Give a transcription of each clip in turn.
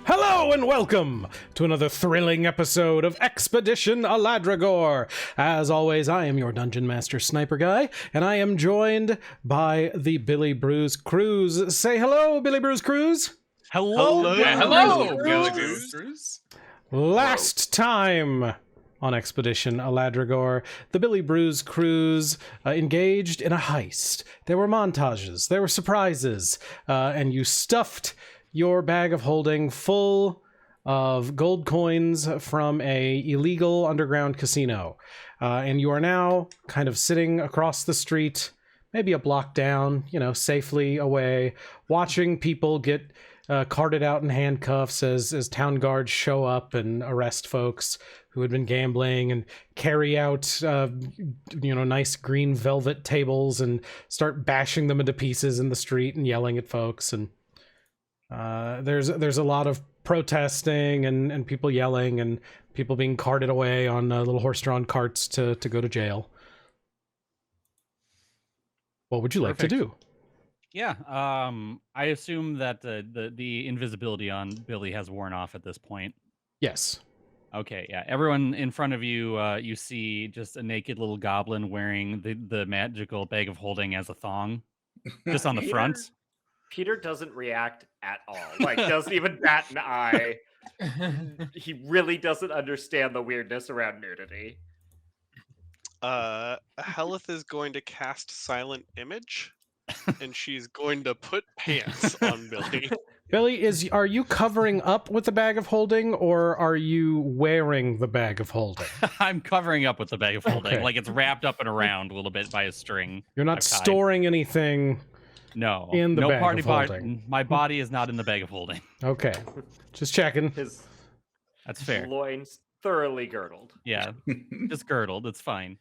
Hello and welcome to another thrilling episode of Expedition Aladragor. As always, I am your Dungeon Master SniperGuy, and I am joined by the Billy Brews Crews. Say hello, Billy Brews Crews. Hello, Billy Brews. Last time on Expedition Aladragor, the Billy Brews Crews engaged in a heist. There were montages, there were surprises, and you stuffed your bag of holding full of gold coins from a illegal underground casino. And you are now kind of sitting across the street, maybe a block down, safely away, watching people get carted out in handcuffs as town guards show up and arrest folks who had been gambling and carry out, nice green velvet tables and start bashing them into pieces in the street and yelling at folks. And there's a lot of protesting and people yelling and people being carted away on little horse-drawn carts to go to jail. What would you like to do? Yeah, I assume that the invisibility on Billy has worn off at this point. Yes. Okay, yeah. Everyone in front of you, you see just a naked little goblin wearing the magical bag of holding as a thong, just on the front. Peter doesn't react at all. Doesn't even bat an eye. He really doesn't understand the weirdness around nudity. Hellyth is going to cast Silent Image, and she's going to put pants on Billy. Billy, are you covering up with the bag of holding, or are you wearing the bag of holding? I'm covering up with the bag of holding, Okay. like it's wrapped up and around a little bit by a string. You're not storing anything. No, in the no bag party of holding. My body is not in the bag of holding. Okay, just checking. His That's fair. loins thoroughly girdled. Yeah, just girdled. It's fine.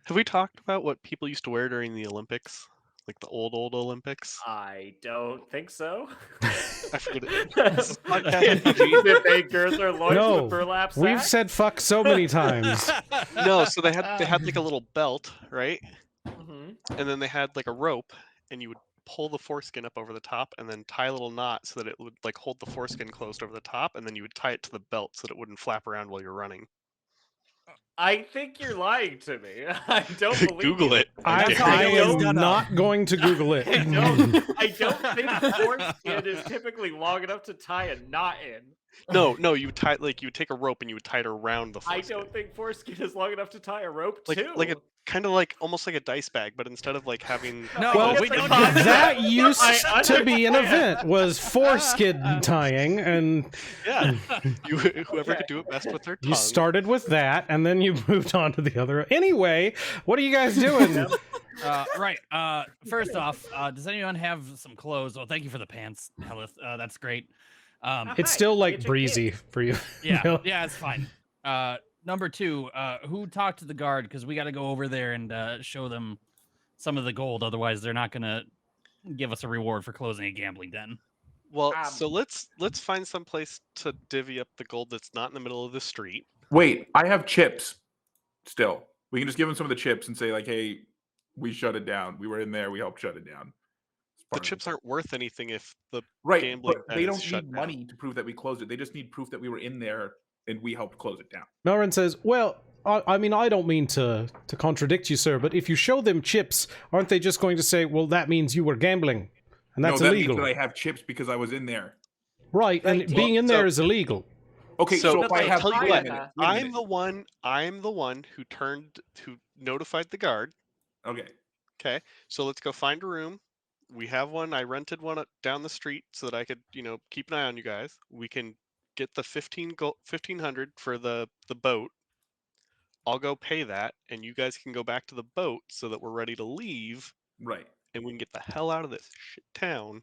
Have we talked about what people used to wear during the Olympics? Like the old Olympics? I don't think so. I forget it. This is podcast Did they gird their loins No, with burlap sacks? we've said fuck so many times. No, so they had like a little belt, right? Mhm. And then they had like a rope, and you would pull the foreskin up over the top and then tie a little knot so that it would like hold the foreskin closed over the top, and then you would tie it to the belt so that it wouldn't flap around while you're running. I think you're lying to me. I don't believe Google you. it. I am not going to Google it. I don't think foreskin is typically long enough to tie a knot in. No, you would tie you would take a rope and you would tie it around the I foreskin. don't think foreskin is long enough to tie a rope like to. like a kind of like almost like a dice bag, but instead of like having Well, we don't that used I to be an understand. event, was foreskin tying, and yeah, whoever Okay. could do it best with their tongue. you started with that, and then you moved on to the other. Anyway, what are you guys doing? Right. First off, does anyone have some clothes? Oh, thank you for the pants, Hellyth. That's great. It's still like It's a breezy for you. Yeah, yeah, it's fine. Number two, who talked to the guard? Because we got to go over there and show them some of the gold. Otherwise, they're not gonna give us a reward for closing a gambling den. Well, Um, so let's find some place to divvy up the gold that's not in the middle of the street. Wait, I have chips still. We can just give them some of the chips and say, like, hey, we shut it down. We were in there. We helped shut it down. It's The part of chips aren't worth anything if the right, gambling but den they is don't shut need down. money to prove that we closed it. They just need proof that we were in there and we helped close it down. Melrin says, well, I mean, I don't mean to contradict you, sir, but if you show them chips, aren't they just going to say, well, that means you were gambling, and that's no, that illegal? means that I have chips because I was in there. Right, and Right. being in Well, there is illegal. Okay, so if I I'll have tell you wait a what, minute, I'm the one who notified the guard. Okay. Okay, so let's go find a room. We have one. I rented one down the street so that I could, keep an eye on you guys. We can get the 1500 for the boat. I'll go pay that, and you guys can go back to the boat so that we're ready to leave, Right. and we can get the hell out of this shit town.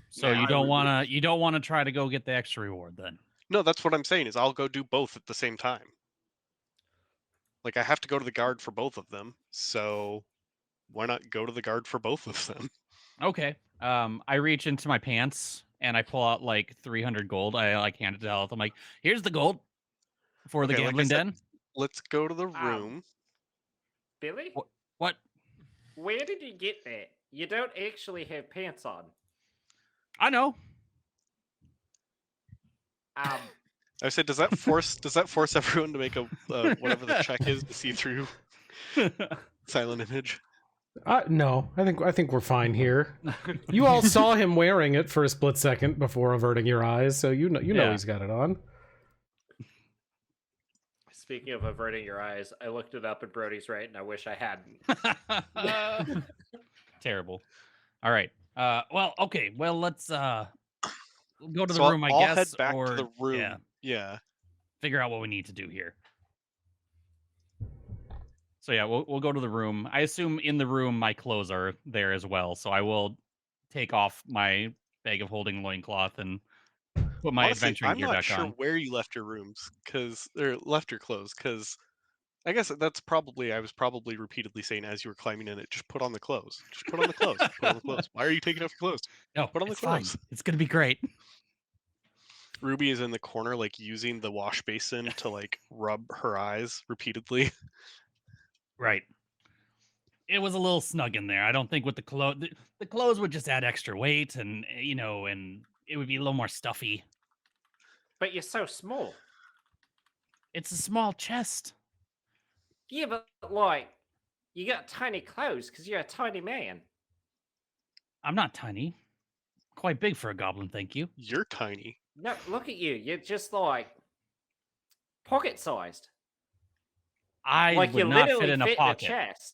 So Yeah, you I don't would- want to try to go get the extra reward then. No, that's what I'm saying is I'll go do both at the same time. Like I have to go to the guard for both of them, so why not go to the guard for both of them? Okay. I reach into my pants and I pull out like 300 gold. I like hand it to Hellyth. I'm like, here's the gold for the Okay, like I gambling said, den. let's go to the room. Billy, What? where did you get that? You don't actually have pants on. I know. I said, does that force everyone to make a whatever the check is to see through silent image? No, I think we're fine here. You all saw him wearing it for a split second before averting your eyes, so you know Yeah. he's got it on. Speaking of averting your eyes, I looked it up and Brody's right, and I wish I hadn't. Terrible. All right. Well, okay. Well, let's go to the So room, I I'll guess, head back or to the room. yeah, Yeah. figure out what we need to do here. So yeah, we'll go to the room. I assume in the room my clothes are there as well, so I will take off my bag of holding loincloth and put my Honestly, adventuring I'm gear not back sure on. where you left your rooms, or left your clothes, because I guess that's probably I was probably repeatedly saying as you were climbing in it, just put on the clothes. Just put on the clothes. Put on the clothes. Why are you taking off your clothes? No, Put on the it's fine. clothes. It's gonna be great. Ruby is in the corner, like using the wash basin to like rub her eyes repeatedly. Right. It was a little snug in there. I don't think with the clothes, the clothes would just add extra weight, and and it would be a little more stuffy. But you're so small. It's a small chest. Yeah, but like, you got tiny clothes because you're a tiny man. I'm not tiny. Quite big for a goblin, thank you. You're tiny. No, look at you. You're just like pocket-sized. I Like would you not literally fit in a fit pocket. the chest.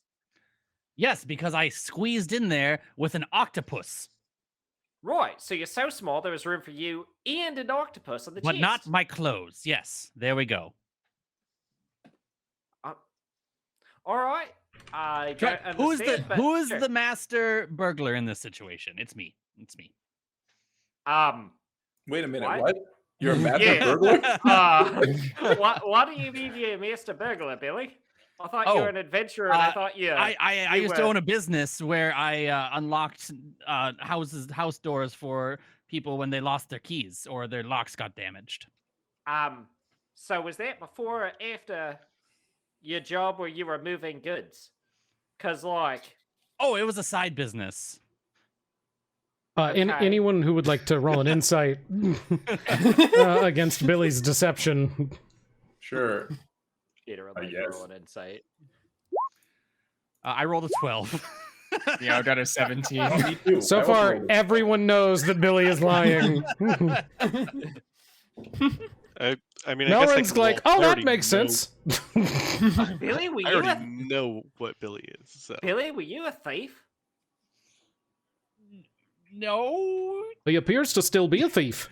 Yes, because I squeezed in there with an octopus, Right, so you're so small there was room for you and an octopus on the but chest. not my clothes. Yes, there we go. All right. I don't Who is understand, but who is sure. the master burglar in this situation? It's me. It's me. Wait a minute, What? what? You're a master Yeah. burglar? What do you mean you're a master burglar, Billy? I thought you Oh, were an adventurer, and I thought you. I you used to were- own a business where I unlocked house doors for people when they lost their keys or their locks got damaged. So was that before or after your job where you were moving goods? Cause like, Oh, it was a side business. Okay. Anyone who would like to roll an insight against Billy's deception? Sure. Peter would like to yes. roll an insight. I rolled a 12. Yeah, I got a 17. Me too. So I also far, rolled a- everyone knows that Billy is lying. I mean, I guess I Melrin's can like, roll. oh, I that already makes know- sense. Billy, were I you already know what Billy is. So Billy, were you a thief? No. He appears to still be a thief.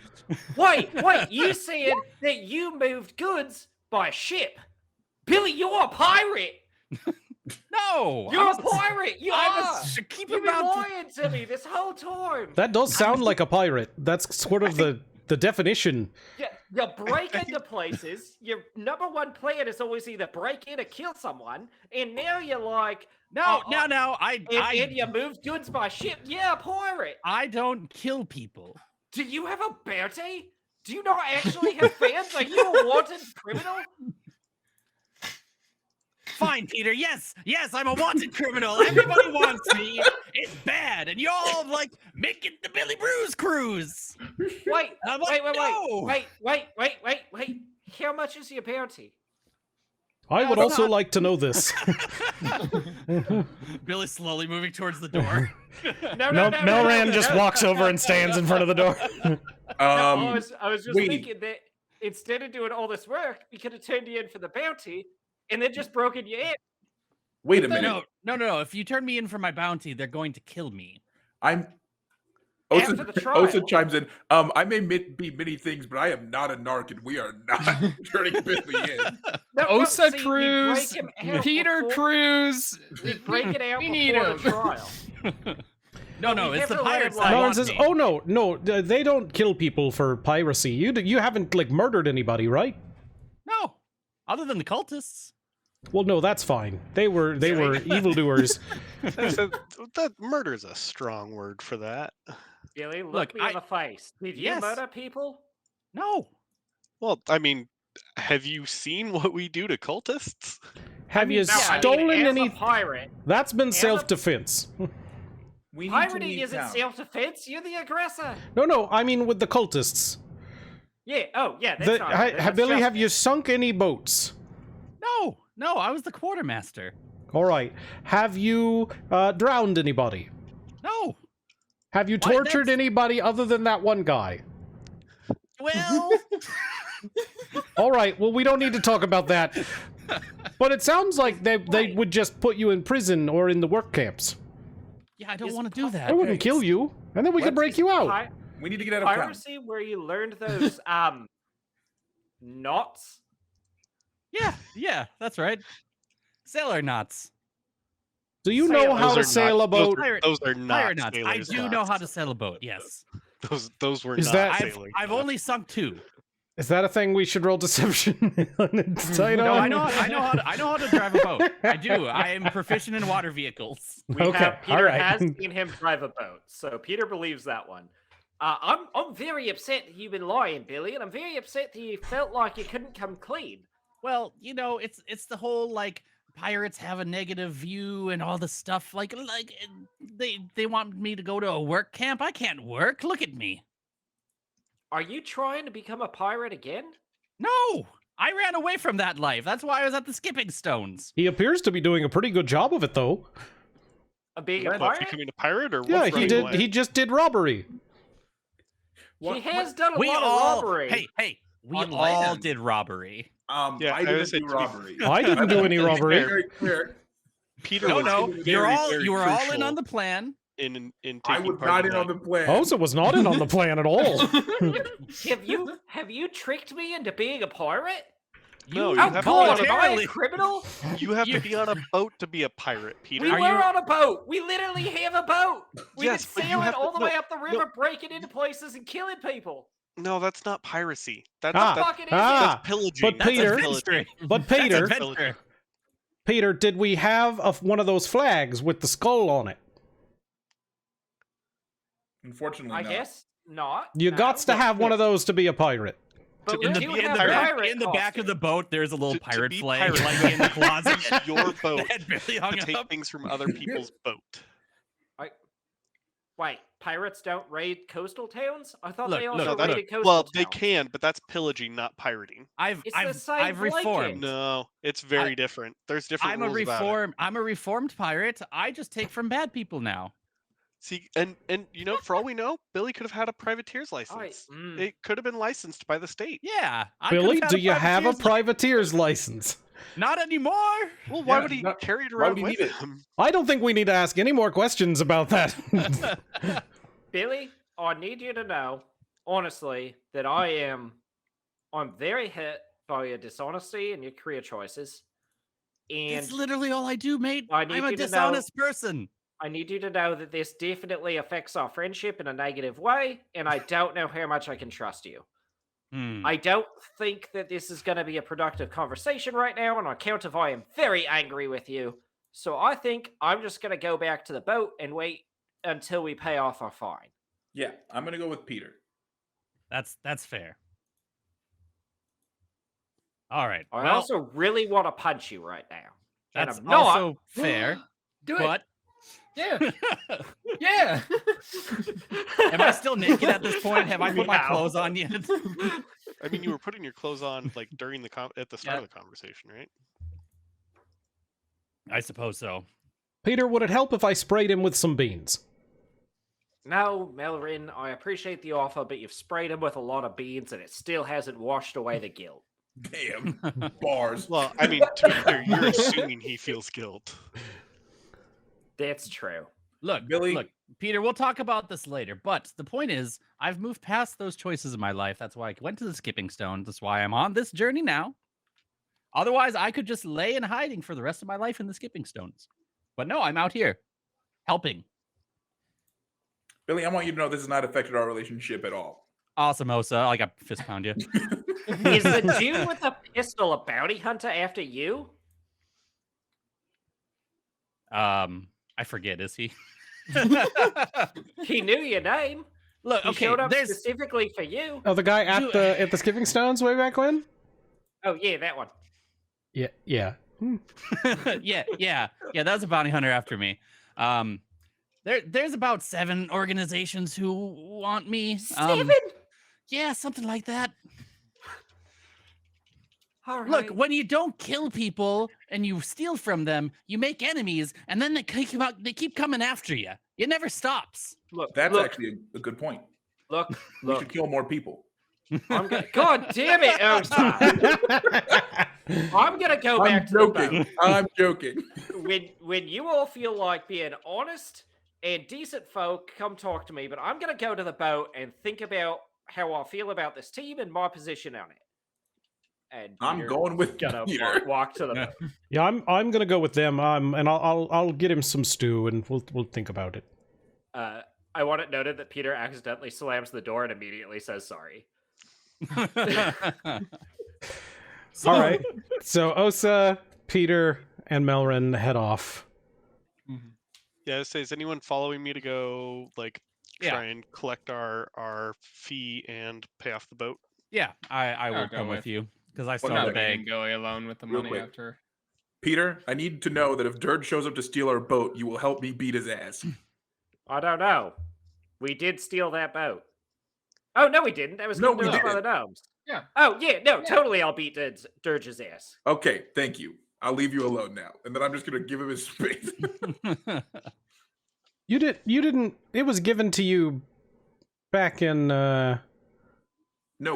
Wait, you said that you moved goods by ship. Billy, you're a pirate. No. You're a pirate. You are. Keep You've your been mouth. lying to me this whole time. That does sound like a pirate. That's sort of the definition. You break into places. Your number one plan is always either break in or kill someone. And now you're like, No. and you moved goods by ship. Yeah, pirate. I don't kill people. Do you have a bounty? Do you not actually have fans? Are you a wanted criminal? Fine, Peter. Yes, I'm a wanted criminal. Everybody wants me. It's bad, and y'all like making the Billy Brews cruise. Wait, I'm like, no. wait. How much is your bounty? I would it's also not- like to know this. Billy's slowly moving towards the door. No, Melran just walks over and stands in front of the door. I was just wait. thinking that instead of doing all this work, we could have turned you in for the bounty and then just broken you in. Wait a minute. No. If you turn me in for my bounty, they're going to kill me. I'm. After Osa, the trial. Osa chimes in. I may be many things, but I am not a narc, and we are not turning Billy in. No, Osa see, you Cruz, break him out Peter before- Cruz. You break it out We need before him. the trial. No, we it's have the to learn, pirates. like- that Melran want says, me. oh no, they don't kill people for piracy. You haven't like murdered anybody, right? No, other than the cultists. Well, no, that's fine. They were evildoers. I said that murder's a strong word for that. Billy, look Look, me in the face. Did you Yes. murder people? No. Well, I mean, have you seen what we do to cultists? Have you No, I mean, stolen as any? a pirate, That's been as a- self-defense. We need to pirating leave isn't town. self-defense. You're the aggressor. No, I mean with the cultists. Yeah. Oh, yeah. That's not. That's Billy, have justice. you sunk any boats? No, I was the quartermaster. All right. Have you drowned anybody? No. Have you Why, tortured that's- anybody other than that one guy? Well, All right. Well, we don't need to talk about that. But it sounds like they Right. would just put you in prison or in the work camps. yeah, I don't Is want to do that. They wouldn't kill you, and then we could break you out. Pi- We need to get out of town. piracy where you learned those knots. Yeah, that's right. Sailor knots. Do you Sail- know how to Those are sail not- a boat? Those are not Fire knots. I sailors' do know knots. how to sail a boat. Yes. Those were Is not that- sailors. I've only sunk 2. Is that a thing we should roll deception on its title? No, I know how to drive a boat. I do. I am proficient in water vehicles. We Okay, have Peter all right. has seen him drive a boat, so Peter believes that one. I'm very upset that you've been lying, Billy, and I'm very upset that you felt like you couldn't come clean. Well, it's the whole like pirates have a negative view and all the stuff. Like they want me to go to a work camp. I can't work. Look at me. Are you trying to become a pirate again? No, I ran away from that life. That's why I was at the skipping stones. He appears to be doing a pretty good job of it, though. Being a What, pirate? becoming a pirate or Yeah, what's he running did. away? He just did robbery. He has done a We lot all of robbery. Hey, we On all land. did robbery. Yeah, I I didn't would say do to be- robbery. I didn't do any robbery. Very clear. Peter No, was no, very, you were very all in crucial on the plan. in taking I was part not in in on that. the plan. Osa was not in on the plan at all. Have you tricked me into being a pirate? No, You you Oh have to God, be am on I voluntarily- a criminal? You have You- to be on a boat to be a pirate, Peter. We Are were you- on a boat. We literally have a boat. We've Yes, been but you sailing have to- all the no, way up the river, breaking into places and killing people. No, that's not piracy. That's Ah, that's, Fuck it is. ah. pillaging. But That's Peter- pillaging. But That's Peter, adventure. Peter, did we have one of those flags with the skull on it? Unfortunately, I no. guess not. You no, gots to but- have one of those to be a pirate. But In we the, do in have the back, pirate in the back of the costumes. boat, there's a little To pirate be flag, pirate, like in the closet. It's your boat that barely hung to take up. things from other people's boat. Wait, pirates don't raid coastal towns? I thought Look, they look, also look. raided coastal Well, towns. they can, but that's pillaging, not pirating. I've It's the I've same I've reformed. blanket. No, it's very different. There's different I'm a rules about it. reformed pirate. I just take from bad people now. See, and for all we know, Billy could have had a privateer's license. It could have been licensed by the state. Yeah. I Billy, could've had do you have a privateer's privateer's license? Not anymore. Well, why Yeah, would he not- carry it why around would he with need it? him? I don't think we need to ask any more questions about that. Billy, I need you to know, honestly, that I'm very hit by your dishonesty and your career choices. And It's literally all I do, mate. I need I'm a you to know- dishonest person. I need you to know that this definitely affects our friendship in a negative way, and I don't know how much I can trust you. Hmm. I don't think that this is going to be a productive conversation right now, and on account of I am very angry with you. So I think I'm just going to go back to the boat and wait until we pay off our fine. Yeah, I'm gonna go with Peter. That's fair. All right. I well, also really want to punch you right now. And that's I'm not. also fair. Do it. But Yeah. Yeah. am I still naked at this point? Have I put my Meow. clothes on yet? I mean, you were putting your clothes on like during at the start Yeah. of the conversation, right? I suppose so. Peter, would it help if I sprayed him with some beans? No, Melrin, I appreciate the offer, but you've sprayed him with a lot of beans and it still hasn't washed away the guilt. Damn. Bars. Well, I mean, to be clear, you're assuming he feels guilt. That's true. Look, Billy- look, Peter, we'll talk about this later. But the point is, I've moved past those choices in my life. That's why I went to the skipping stones. That's why I'm on this journey now. Otherwise, I could just lay in hiding for the rest of my life in the skipping stones. But no, I'm out here helping. Billy, I want you to know this has not affected our relationship at all. Awesome, Osa. I got fist pound you. Is the dude with the pistol a bounty hunter after you? I forget, is he? He knew your name. Look, He okay, showed up there's specifically for you. Oh, the guy at the Skipping Stones way back when? Oh yeah, that one. Yeah. yeah. That was a bounty hunter after me. There's about 7 organizations who want me. 7? Yeah, something like that. All right. Look, when you don't kill people and you steal from them, you make enemies, and then they keep coming after you. It never stops. Look, That's look, actually a good point. look. We should kill more people. I'm gonna. God damn it, Osa! I'm gonna go back to the boat. I'm joking. When you all feel like being honest and decent folk, come talk to me. But I'm gonna go to the boat and think about how I feel about this team and my position on it. And I'm Peter going with gonna Peter. walk to the boat. Yeah, I'm gonna go with them. And I'll get him some stew, and we'll think about it. I want it noted that Peter accidentally slams the door and immediately says sorry. All right. So Osa, Peter, and Melrin head off. Yeah, say, is anyone following me to go like Yeah. try and collect our fee and pay off the boat? Yeah, I will I'll go come with with. you because I Well, still I'm have not the letting bag. Billy alone with the Real money quick. after. Peter, I need to know that if Dirge shows up to steal our boat, you will help me beat his ass. I don't know. We did steal that boat. Oh no, we didn't. That was No, given to we us by the didn't. gnomes. Yeah. Oh yeah, no, totally. I'll beat Dirge's ass. Okay, thank you. I'll leave you alone now. And then I'm just going to give him his space. You didn't. It was given to you back in. No,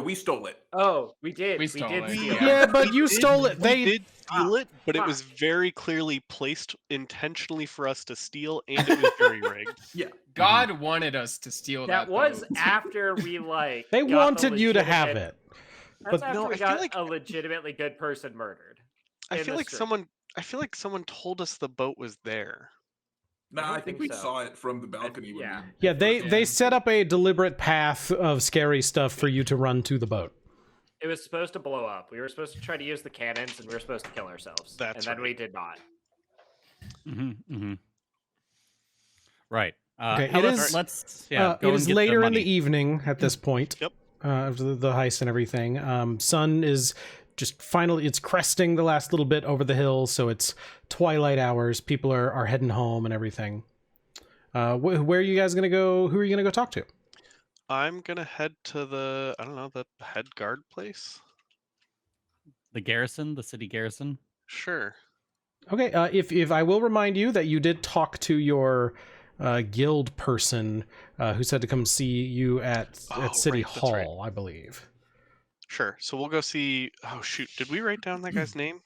we stole it. Oh, we did. We We stole did it, steal. yeah. Yeah, but you stole it. We They did steal it, but it fuck. was very clearly placed intentionally for us to steal, and it was very rigged. Yeah. God wanted us to steal that. That was boat. after we like. they got the wanted you to have legitimate- it. That's but- after No, we I feel got like- a legitimately good person murdered. I in feel the like street. someone told us the boat was there. Nah, don't I think think we so. saw it from the balcony. when yeah. we- Yeah, they Yeah. set up a deliberate path of scary stuff for you to run to the boat. It was supposed to blow up. We were supposed to try to use the cannons, and we were supposed to kill ourselves. That's and then right. we did not. Right. Okay, it Hellyth, is- Let's it go is and get later in the money. evening at this point. Yep. Of the heist and everything. Sun is just finally, it's cresting the last little bit over the hill, so it's twilight hours. People are heading home and everything. Where are you guys gonna go? Who are you gonna go talk to? I'm gonna head to the the head guard place. The garrison, the city garrison. Sure. Okay, if I will remind you that you did talk to your guild person who said to come see you at City right, that's Hall, right. I believe. Sure. So we'll go see. Oh shoot! Did we write down that guy's name?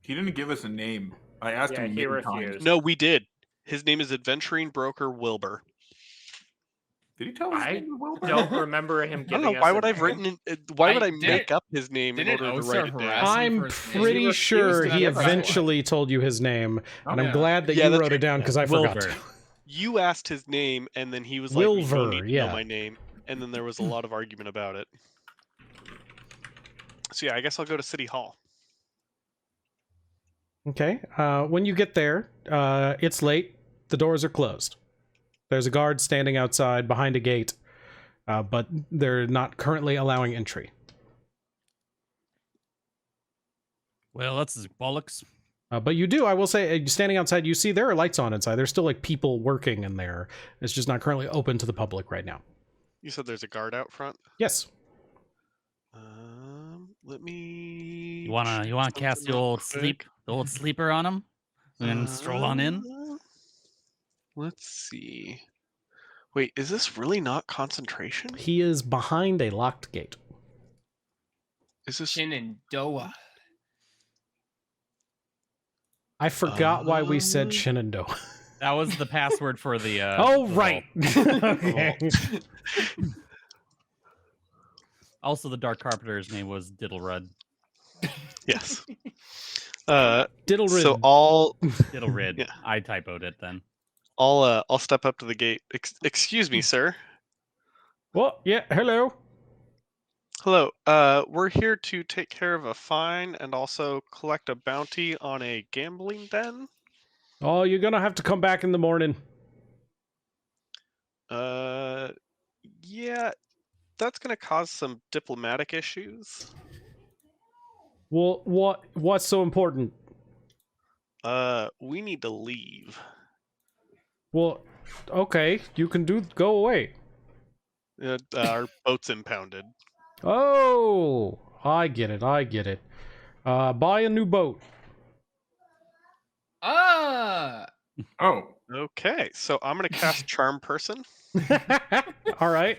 He didn't give us a name. I asked Yeah, him he many times. refused. No, we did. His name is Adventuring Broker Wilbur. Did he tell us? I his name was Wilbur? Don't remember him I don't giving know us why a would I've name. written. Why would I Did make it- up his name in didn't order to Osa write it harass down? him I'm for his name? pretty He refused sure to he give us one. eventually told you his name, and I'm yeah. glad that Yeah, you that's wrote it right. down because I forgot. Wilbur. You asked his name, and then he was like, "You don't Wilbur, need to yeah. know my name," and then there was a lot of argument about it. So yeah, I guess I'll go to City Hall. Okay. When you get there, it's late. The doors are closed. There's a guard standing outside behind a gate, but they're not currently allowing entry. Well, that's bollocks. But you do, I will say, standing outside, you see there are lights on inside. There's still like people working in there. It's just not currently open to the public right now. You said there's a guard out front. Yes. Let me. You wanna check cast something the real old quick. sleeper on him, and then stroll on in? Let's see. Wait, is this really not concentration? He is behind a locked gate. Is this? Shenandoah. I forgot why we said Shenandoah. That was the password for the. Oh, the right. vault. Okay. Also, the Dark Carpenter's name was Diddlerud. Yes. Diddlerid. So I'll Diddlerid. Yeah. I typoed it then. I'll step up to the gate. Excuse me, sir. Well, yeah, hello. Hello. We're here to take care of a fine and also collect a bounty on a gambling den. Oh, you're gonna have to come back in the morning. Yeah, that's gonna cause some diplomatic issues. Well, what's so important? We need to leave. Well, okay, you can go away. Our boat's impounded. Oh, I get it. Buy a new boat. Ah! Oh, Okay, so I'm gonna cast Charm Person. All right.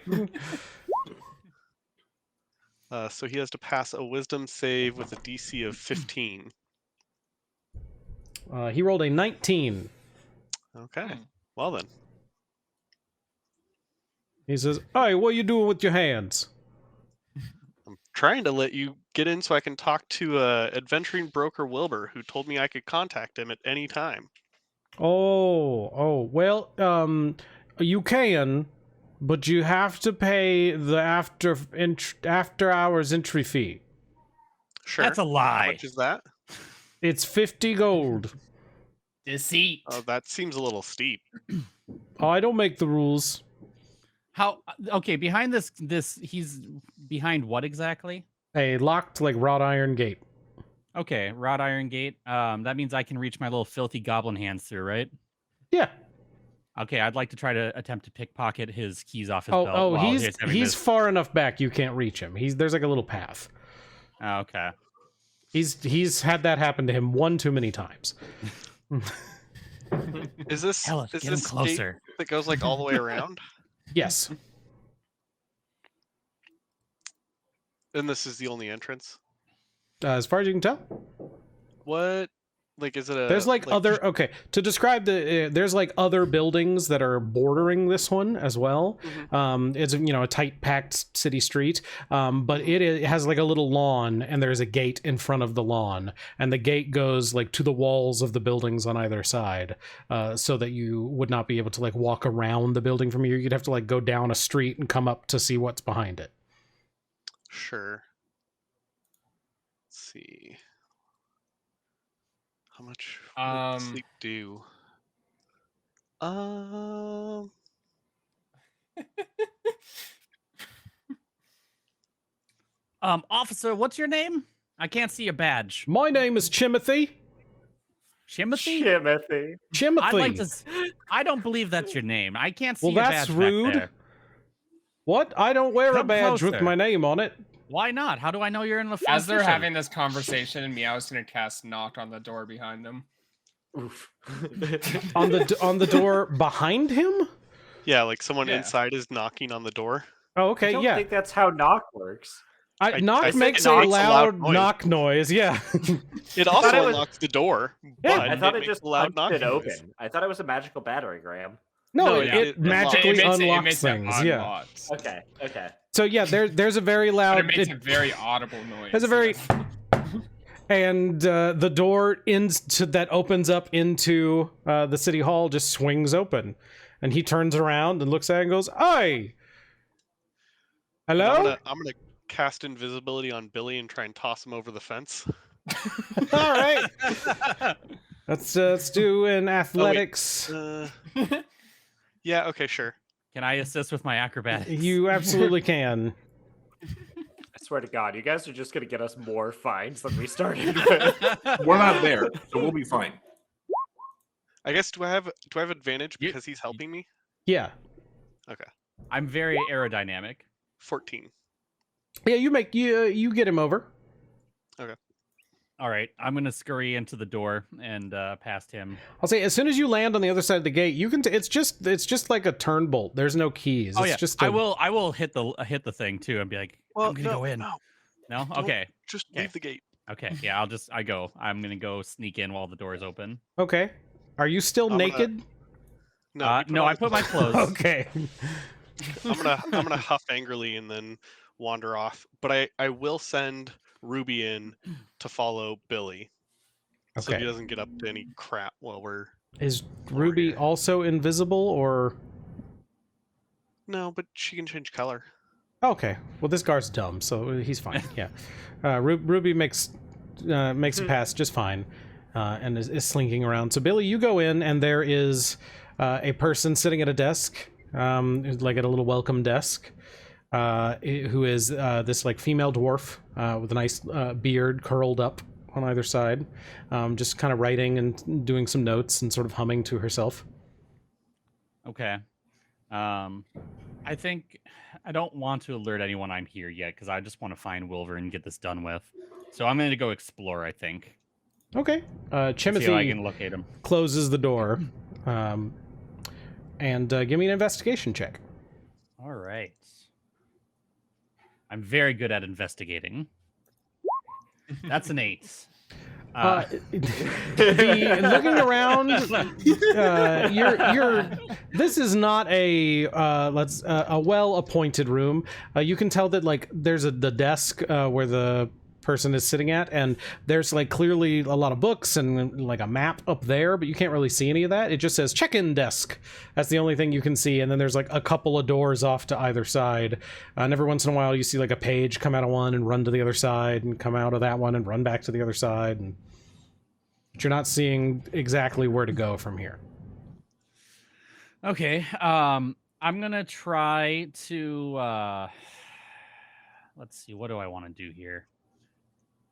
So he has to pass a Wisdom save with a DC of 15. He rolled a 19. Okay, well then. He says, "Hey, what are you doing with your hands?" I'm trying to let you get in so I can talk to adventuring broker Wilbur, who told me I could contact him at any time. Oh, well, you can, but you have to pay the after hours entry fee. Sure. That's a How lie. much is that? It's 50 gold. Deceit. Oh, that seems a little steep. Oh, I don't make the rules. How? Okay, behind this, he's behind what exactly? A locked, like, wrought iron gate. Okay, wrought iron gate. That means I can reach my little filthy goblin hands through, right? Yeah. Okay, I'd like to try to attempt to pickpocket his keys off his belt. Oh, while he's having this. far enough back you can't reach him. There's like a little path. Oh, okay. He's had that happen to him one too many times. Is this Hellyth, is get him this gate closer. that goes like all the way around? Yes. And this is the only entrance? As far as you can tell. What? Like, is it a... There's like other, okay, to describe there's like other buildings that are bordering this one as well. It's, a tight packed city street, but it has like a little lawn, and there's a gate in front of the lawn, and the gate goes like to the walls of the buildings on either side, so that you would not be able to like walk around the building from here. You'd have to like go down a street and come up to see what's behind it. Sure. Let's see. How much would sleep do? Officer, what's your name? I can't see a badge. My name is Chimothy. Chimothy? Timothy. I'd like to. I don't believe that's your name. I can't see Well, your that's badge rude. back there. What? I don't wear a Come badge with closer. my name on it. Why not? How do I know you're in the As they're having this conversation, Meow's gonna cast knock on the door behind them. Oof. On the door behind him? Yeah, like someone Yeah. inside is knocking on the door. Oh, I okay, don't yeah. think that's how knock works. I Knock think makes it a makes a loud loud noise. knock noise, yeah. It thought also it was- unlocks the door, Yeah. but I thought it makes just a loud punched it knocking open. noise. I thought it was a magical battering ram. No, No, it it magically unlocks things, yeah. unlocked. Okay. So yeah, there's a very But loud... it makes a very audible noise. There's a very... And the door that opens up into the city hall just swings open. And he turns around and looks at it and goes, "Hey! And Hello?" I'm gonna cast invisibility on Billy and try and toss him over the fence. All right. Let's do an athletics. Yeah, okay, sure. Can I assist with my acrobatics? You absolutely can. I swear to God, you guys are just gonna get us more fines than we started with. we're not there, so we'll be fine. I guess do I have advantage You- because he's helping me? Yeah. I'm very aerodynamic. 14. Yeah, you get him over. All right, I'm gonna scurry into the door and past him. I'll say as soon as you land on the other side of the gate, you can. It's just like a turn bolt. There's no keys. Oh It's yeah, just I will hit the thing too and be like, Well, I'm gonna go in. No, No, don't- okay, just Okay. leave the gate. okay, yeah, I go. I'm gonna go sneak in while the door is open. Okay. Are you still I'm gonna- naked? No, you No, on I put my his- clothes. Okay. I'm gonna huff angrily and then wander off. But I will send Ruby in to follow Billy, so he Okay. doesn't get up to any crap while we're. Is Ruby here. also invisible or? No, but she can change color. Okay. Well, this guard's dumb, so he's fine. Yeah. Ruby makes it past just fine, and is slinking around. So Billy, you go in, and there is a person sitting at a desk like at a little welcome desk, who is this like female dwarf with a nice beard curled up on either side, just kind of writing and doing some notes and sort of humming to herself. Okay. I think I don't want to alert anyone I'm here yet because I just want to find Wilver and get this done with. So I'm going to go explore, I think. Okay. See if I Chimothy can locate him. closes the door, and give me an investigation check. All right. I'm very good at investigating. That's an 8. Looking around, this is not a well-appointed room. You can tell that like there's the desk where the person is sitting at, and there's like clearly a lot of books and like a map up there, but you can't really see any of that. It just says check-in desk. That's the only thing you can see, and then there's like a couple of doors off to either side, and every once in a while you see like a page come out of one and run to the other side and come out of that one and run back to the other side, and but you're not seeing exactly where to go from here. Okay. I'm gonna try to let's see, what do I want to do here?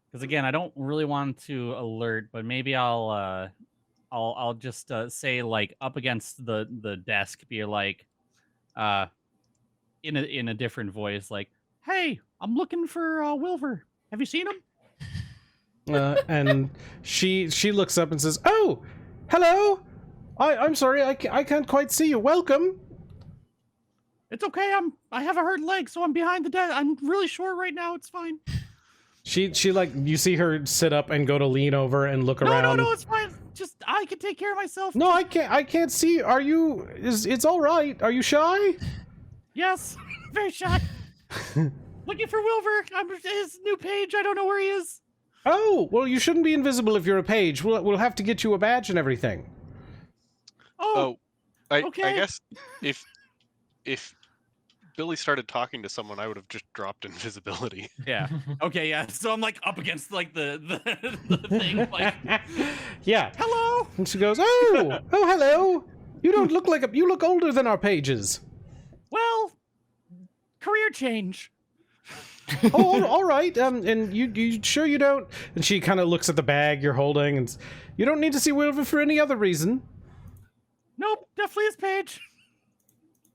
Because again, I don't really want to alert, but maybe I'll just say like up against the desk, be like in a different voice, like, "Hey, I'm looking for Wilver. Have you seen him?" And she looks up and says, "Oh, hello. I'm sorry, I can't quite see you. Welcome." It's okay. I have a hurt leg, so I'm behind the desk. I'm really short right now. It's fine. She like, you see her sit up and go to lean over and look around. No, it's fine. Just I can take care of myself. No, I can't see. Are you? It's all right. Are you shy? Yes, very shy. Looking for Wilver. I'm his new page. I don't know where he is. Oh, well, you shouldn't be invisible if you're a page. We'll have to get you a badge and everything. I okay. guess if Billy started talking to someone, I would have just dropped invisibility. Yeah. Okay. Yeah. So I'm like up against like the thing. Like, yeah. hello. And she goes, "Oh, hello. You don't look like you look older than our pages." Well, career change. Oh, all right. And you sure you don't? And she kind of looks at the bag you're holding, and you don't need to see Wilver for any other reason. Nope. Definitely his page.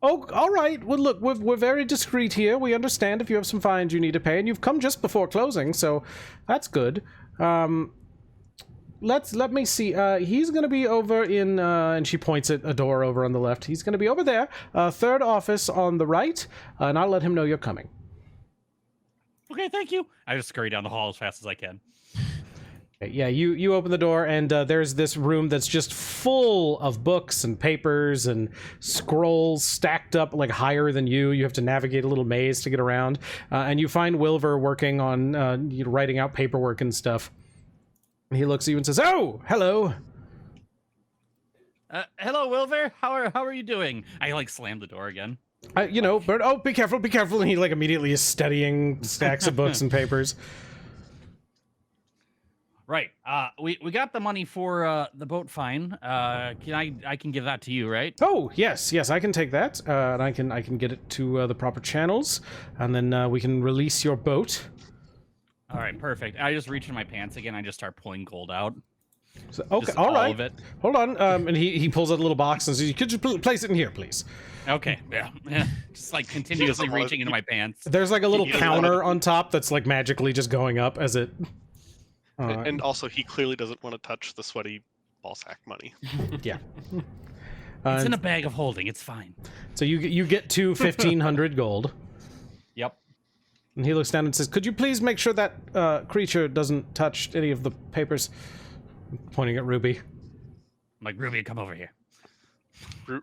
Oh, all right. Well, look, we're very discreet here. We understand if you have some fines you need to pay, and you've come just before closing, so that's good. Let me see. He's gonna be over in, and she points at a door over on the left. He's gonna be over there, third office on the right, and I'll let him know you're coming. Okay, thank you. I just scurry down the hall as fast as I can. Yeah, you open the door, and there's this room that's just full of books and papers and scrolls stacked up like higher than you. You have to navigate a little maze to get around, and you find Wilver working on writing out paperwork and stuff. He looks at you and says, "Oh, hello." Hello, Wilver. How are you doing? I like slam the door again. But oh, be careful, and he like immediately is studying stacks of books and papers. Right. We got the money for the boat fine. I can give that to you, right? Oh, yes, I can take that, and I can get it to the proper channels, and then we can release your boat. All right, perfect. I just reach in my pants again. I just start pulling gold out. So, okay, just all right. All of it. Hold on. And he pulls out a little box and says, "Could you place it in here, please?" Okay. Yeah. Just like continuously reaching into my pants. There's like a little counter on top that's like magically just going up as it. And also, he clearly doesn't want to touch the sweaty ballsack money. Yeah. It's in a bag of holding. It's fine. So you get to 1,500 gold. Yep. And he looks down and says, "Could you please make sure that creature doesn't touch any of the papers?" Pointing at Ruby. I'm like, "Ruby, come over here."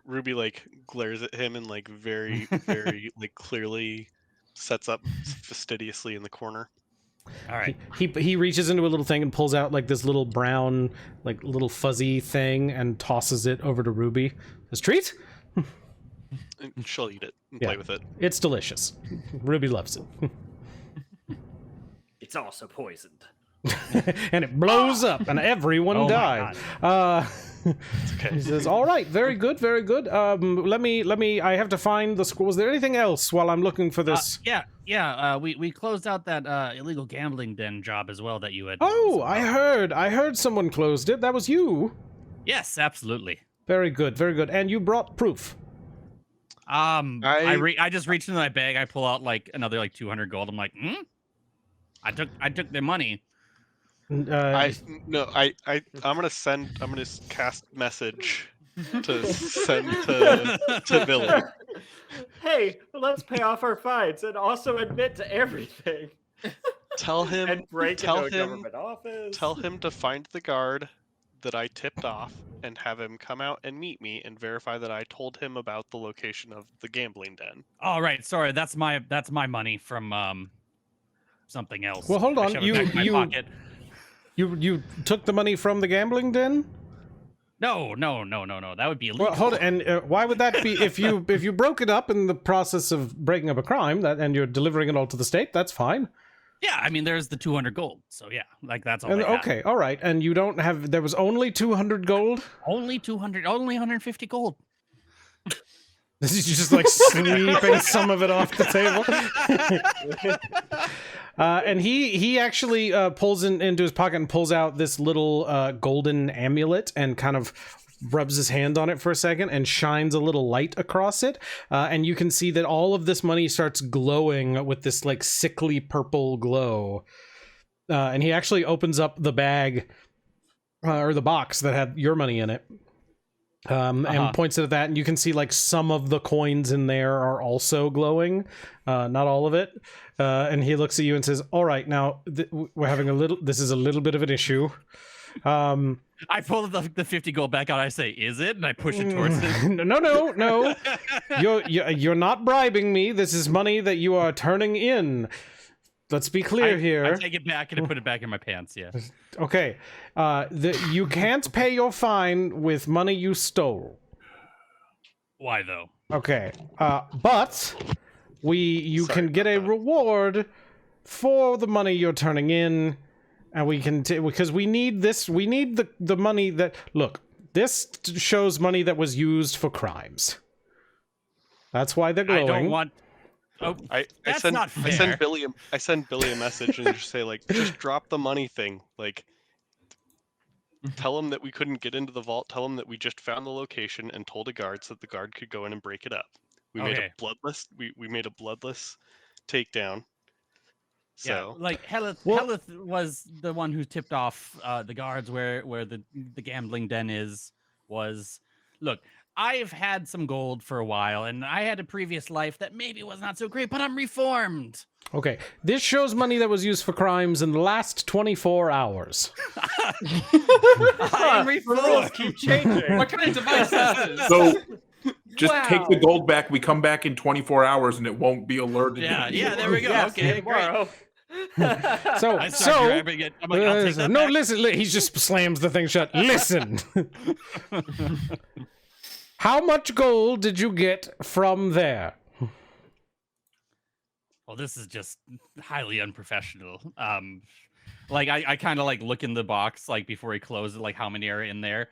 Ruby like glares at him and like very, very like clearly sets up fastidiously in the corner. All right. He reaches into a little thing and pulls out like this little brown, like little fuzzy thing and tosses it over to Ruby. This treat? And she'll eat it and play with it. It's delicious. Ruby loves it. It's also poisoned. And it blows up and everyone died. Okay. He says, "All right, very good, very good. Let me. I have to find the scroll. Was there anything else while I'm looking for this?" We closed out that illegal gambling den job as well that you had. Oh, I heard someone closed it. That was you. Yes, absolutely. Very good, very good. And you brought proof. I just reached into my bag. I pull out like another like 200 gold. I'm like, I took their money. I'm gonna cast message to send to Billy. Hey, let's pay off our fines and also admit to everything. Tell him And break tell into a him government office. tell him to find the guard that I tipped off and have him come out and meet me and verify that I told him about the location of the gambling den. All right, sorry, that's my money from something else. Well, hold I on, shoved it back in my pocket. You took the money from the gambling den? No. That would be illegal. Well, hold on. And why would that be? If you broke it up in the process of breaking up a crime, and you're delivering it all to the state, that's fine. Yeah, I mean, there's the 200 gold. So yeah, like that's all. And, okay, all right. And you don't have. There was only 200 gold. Only 200. Only 150 gold. This is just like sweeping some of it off the table. And he actually pulls into his pocket and pulls out this little golden amulet and kind of rubs his hand on it for a second and shines a little light across it. And you can see that all of this money starts glowing with this like sickly purple glow. And he actually opens up the bag or the box that had your money in it. And points at that, and you can see like some of the coins in there are also glowing, not all of it. And he looks at you and says, "All right, now we're having this is a little bit of an issue." I pull the 50 gold back out. I say, "Is it?" And I push it towards him. No. You're not bribing me. This is money that you are turning in. Let's be clear here. I take it back and I put it back in my pants. Yeah. Okay. You can't pay your fine with money you stole. Why though? Okay. But you can get a reward for the money you're turning in, and we can because we need this. We need the money that this shows money that was used for crimes. That's why they're glowing. I don't want. Oh, that's not fair. I send Billy a message and just say like, just drop the money thing. Like, tell him that we couldn't get into the vault. Tell him that we just found the location and told a guard so that the guard could go in and break it up. We made a bloodless. We made a bloodless takedown. So yeah, like Hellyth was the one who tipped off the guards where the gambling den was. Look, I've had some gold for a while, and I had a previous life that maybe was not so great, but I'm reformed. Okay, this shows money that was used for crimes in the last 24 hours. I am reformed. The rules keep changing. What kind of device is this? So just take the gold back. We come back in 24 hours, and it won't be alerted. Yeah, there we go. Yes, okay, tomorrow. Grabbing it. I'm like, I'll take that back. Listen, he just slams the thing shut. Listen. How much gold did you get from there? Well, this is just highly unprofessional. Like I kind of like look in the box like before he closes, like how many are in there.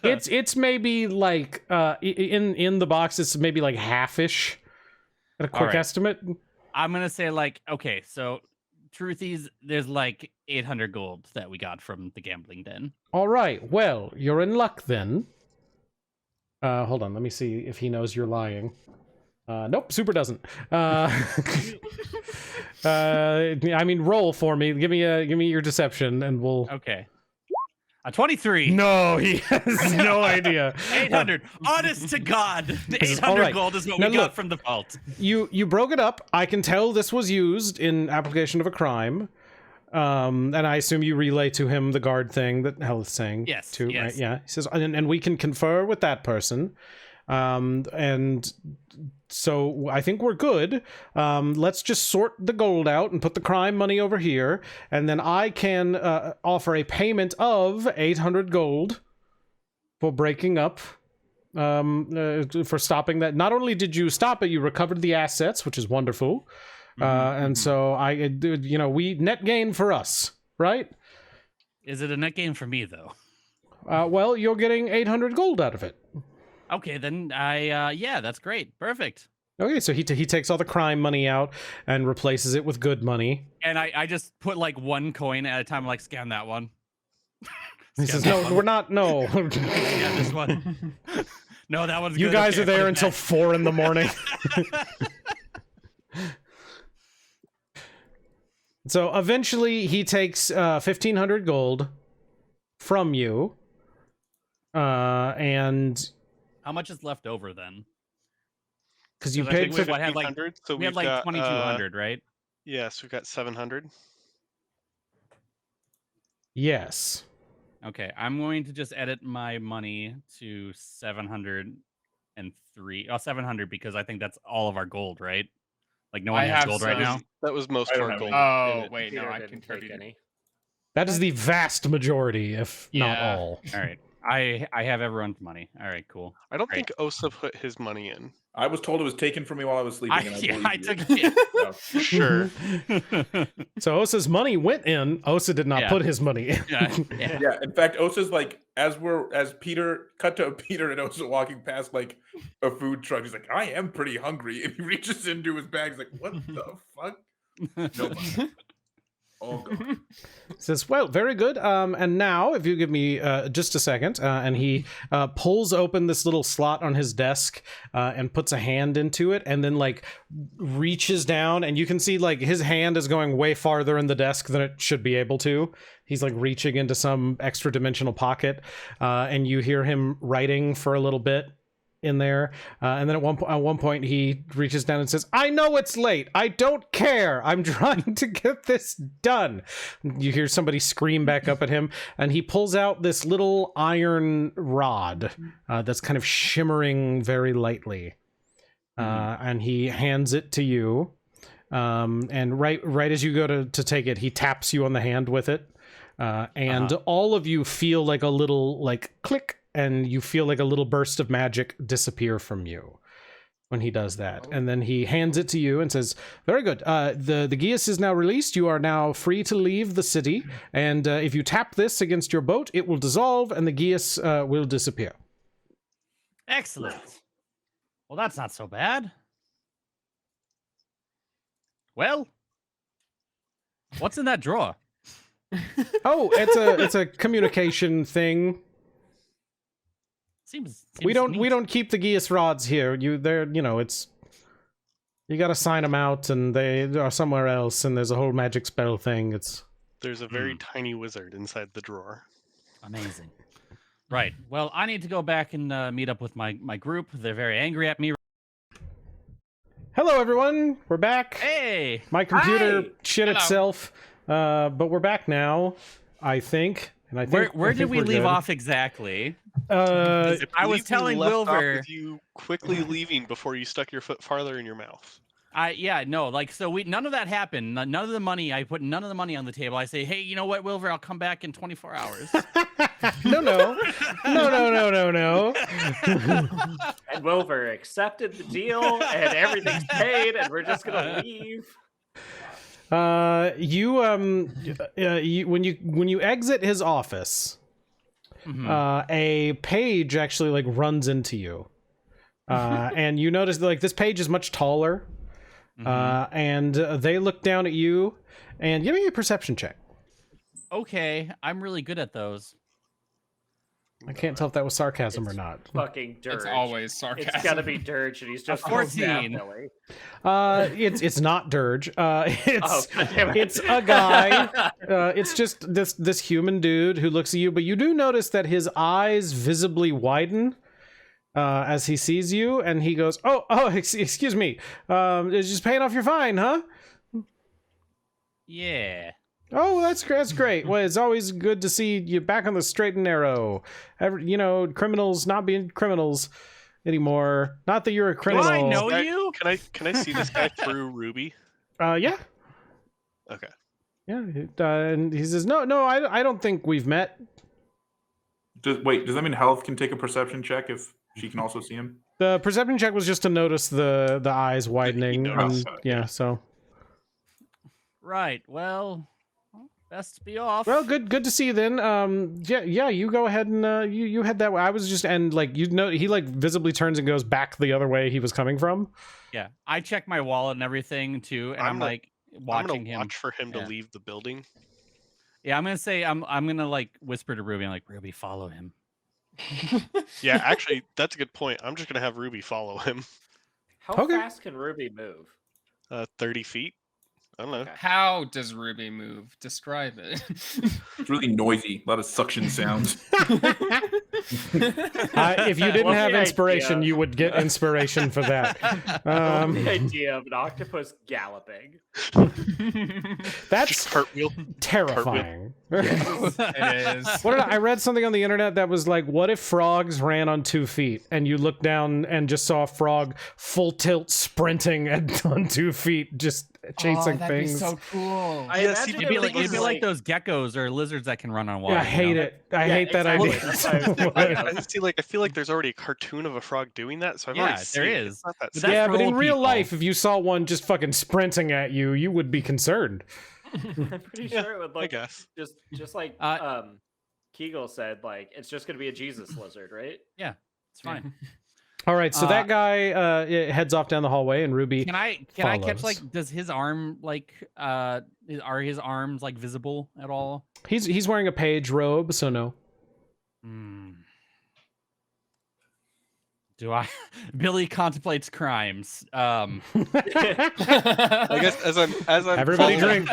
It's maybe like in the box it's maybe like half-ish at a quick estimate. I'm gonna say like, okay, so truthies, there's like 800 gold that we got from the gambling den. All right, well, you're in luck then. Hold on, let me see if he knows you're lying. Nope, super doesn't. I mean, roll for me. Give me your deception, and we'll. Okay. 23. No, he has no idea. 800. Honest to God, 800 gold is what we got from the vault. You broke it up. I can tell this was used in application of a crime. And I assume you relay to him the guard thing that Hellyth's saying. Yes. Too, right? Yeah. He says, and we can confer with that person. And so I think we're good. Let's just sort the gold out and put the crime money over here. And then I can offer a payment of 800 gold for breaking up. For stopping that. Not only did you stop it, you recovered the assets, which is wonderful. And so we net gain for us, right? Is it a net gain for me though? Well, you're getting 800 gold out of it. Okay, then yeah, that's great. Perfect. Okay, so he takes all the crime money out and replaces it with good money. And I just put like one coin at a time, like scan that one. He Scan says, that "No, one. we're not. No, Scan this one. No, that one's you good. guys Okay, are there put it until back. 4 in the morning." So eventually, he takes 1,500 gold from you, and How much is left over then? because you 'Cause I paid think we had like 1,500, so we had we've like got 2,200, right? Yes, we've got 700. yes. Okay, I'm going to just edit my money to 703. Oh, 700 because I think that's all of our gold, right? Like no one I has have gold right now. That was most I of don't our have gold. any. Oh, in it. wait, no, Peter I didn't take contributed. any. That is the vast majority, if not Yeah. all. All right, I have everyone's money. All right, cool. I don't Great. think Osa put his money in. I was told it was taken from me while I was sleeping. And I I believe took you. it. So, Sure. So Osa's money went in. Osa did not Yeah. put his money in. yeah. yeah. In fact, Osa's like, as Peter and Osa walking past like a food truck, he's like, I am pretty hungry. And he reaches into his bag. He's like, what the fuck? No money. All gone. Says, well, very good. And now, if you give me just a second, and he pulls open this little slot on his desk and puts a hand into it, and then like reaches down, and you can see like his hand is going way farther in the desk than it should be able to. He's like reaching into some extra dimensional pocket, and you hear him writing for a little bit in there, and then at one point he reaches down and says, I know it's late, I don't care, I'm trying to get this done. You hear somebody scream back up at him, and he pulls out this little iron rod that's kind of shimmering very lightly, and he hands it to you, and right as you go to take it, he taps you on the hand with it, and all of you feel like a little like click, and you feel like a little burst of magic disappear from you when he does that. And then he hands it to you and says, very good. The Geas is now released. You are now free to leave the city. And if you tap this against your boat, it will dissolve and the Geas will disappear. Excellent. Well, that's not so bad. Well, what's in that drawer? Oh, it's a communication thing. Seems We neat. don't keep the Geas rods here. It's you got to sign them out, and they are somewhere else. And there's a whole magic spell thing. There's a very tiny wizard inside the drawer. Amazing. Right. Well, I need to go back and meet up with my group. They're very angry at me. Hello, everyone. We're back. Hey. My computer Hi. shit Hello. itself, but we're back now, I think. And I think Where I did think we we're leave good. off exactly? Uh, I was believe we telling left off Wilbur- with you quickly leaving before you stuck your foot farther in your mouth. None of that happened. None of the money. I put none of the money on the table. I say, hey, you know what, Wilbur? I'll come back in 24 hours. no. And Wilbur accepted the deal, and everything's paid, and we're just gonna leave. When you exit his office, a page actually like runs into you, and you notice that, like, this page is much taller, and they look down at you, and give me a perception check. Okay, I'm really good at those. I can't tell if that was sarcasm or not. Fucking Dirge. It's always sarcasm. It's gotta be Dirge, and he's just 14. Billy. It's not Dirge. It's Oh, goddammit. it's a guy. It's just this human dude who looks at you, but you do notice that his eyes visibly widen as he sees you, and he goes, "Oh, excuse me. Just paying off your fine, huh? Yeah. Oh, that's great. Well, it's always good to see you back on the straight and narrow. Criminals not being criminals anymore. Not that you're a criminal. I know Can I- you? Can I see this guy through Ruby? Yeah. Okay. Yeah. And he says, No, I don't think we've met. Does that mean Health can take a perception check if she can also see him? The perception check was just to notice the eyes widening. notice? So Right. Well, Best be off. Well, good to see you then. Yeah, you go ahead and you head that way. I was just and like he like visibly turns and goes back the other way he was coming from. Yeah, I check my wallet and everything too, and I'm like watching him. Watch for him to leave the building. Yeah, I'm gonna say I'm gonna like whisper to Ruby. I'm like, Ruby, follow him. Yeah, actually, that's a good point. I'm just gonna have Ruby follow him. How Okay. fast can Ruby move? 30 feet. I don't know. Okay. How does Ruby move? Describe it. It's really noisy. A lot of suction sounds. If you didn't What's have the inspiration, idea? you would get inspiration for that. The idea of an octopus galloping. That's Just cartwheel. terrifying. It is. I read something on the internet that was like, what if frogs ran on 2 feet and you looked down and just saw a frog full tilt sprinting on 2 feet, just chasing that'd things? be so cool. I Yeah, see, imagine It'd be like those geckos or lizards that can run on water. Yeah, I hate it. I hate that exactly. idea. That's what I was thinking of. I just feel like I feel like there's already a cartoon of a frog doing that, so I've already Yeah, seen there it. is. It's not that But scary. Yeah, for but in old real people. life, if you saw one just fucking sprinting at you, you would be concerned. I'm pretty Yeah, sure it would I like guess. just like Kegel said, like it's just gonna be a Jesus lizard, right? Yeah, it's fine. All right, so that guy heads off down the hallway, and Ruby. Can I catch follows. like? Does his arm like? Are his arms like visible at all? He's wearing a page robe, so no. Do I? Billy contemplates crimes. I guess as I'm Everybody following- drink.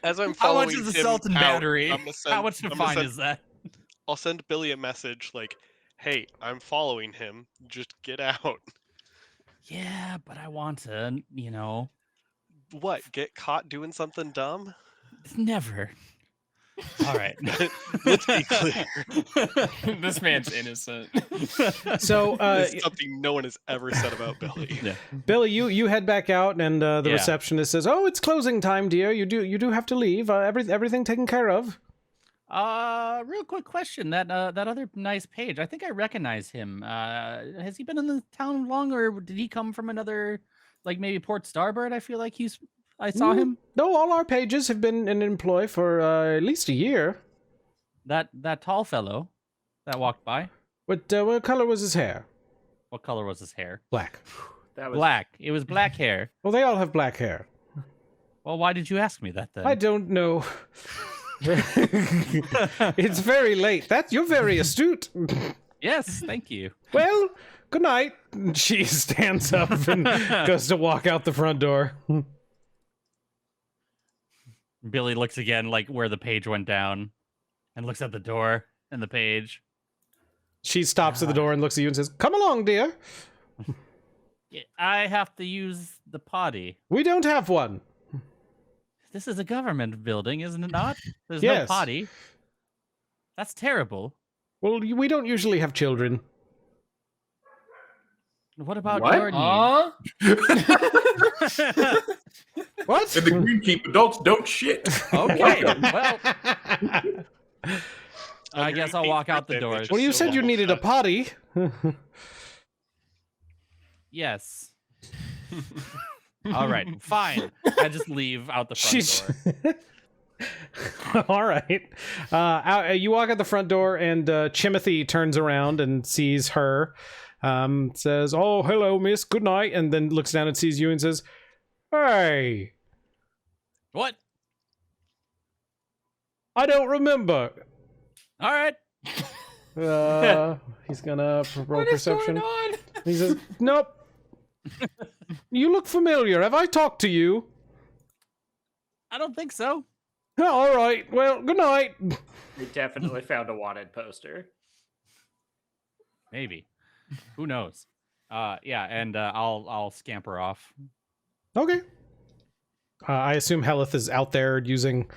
as I'm How following much is him assault and out, battery? I'm gonna send- How much to I'm gonna fine send- is that? I'll send Billy a message like, "Hey, I'm following him. Just get out." Yeah, but I want to. What? Get caught doing something dumb? Never. All right. Let's be clear. This man's innocent. So, This is something no one has ever said about Billy. Yeah. Billy, you head back out, and the Yeah. receptionist says, "Oh, it's closing time, dear. You do have to leave. Everything taken care of." Real quick question. That other nice page. I think I recognize him. Has he been in the town long, or did he come from another, like maybe Port Starboard? I feel like I saw him. No, all our pages have been in employ for at least a year. That tall fellow that walked by. What color was his hair? What color was his hair? Black. That was Black. It was black hair. Well, they all have black hair. Well, why did you ask me that then? I don't know. It's very late. You're very astute. Yes, thank you. Well, good night. She stands up and goes to walk out the front door. Billy looks again, like where the page went down, and looks at the door and the page. She stops at the door and looks at you and says, "Come along, dear. I have to use the potty. We don't have one." This is a government building, isn't it not? There's Yes. no potty. That's terrible. Well, we don't usually have children. What about What? your need? What? In the Green Keep, adults don't shit. Okay, well, I Under guess I'll Pete's walk out the birthday, door. they Well, you just said you almost needed a said- potty. Yes. All right, fine. I just leave out the front door. All right. You walk out the front door, and Chimothy turns around and sees her. Says, "Oh, hello, miss. Good night." And then looks down and sees you and says, "Hey, What? I don't remember." All right. He's gonna roll What is perception. going on? He says, "Nope. You look familiar. Have I talked to you?" I don't think so. "Oh, all right. Well, good night." we definitely found a wanted poster. Maybe. Who knows? Yeah, and I'll scamper off. Okay. I assume Hellyth is out there using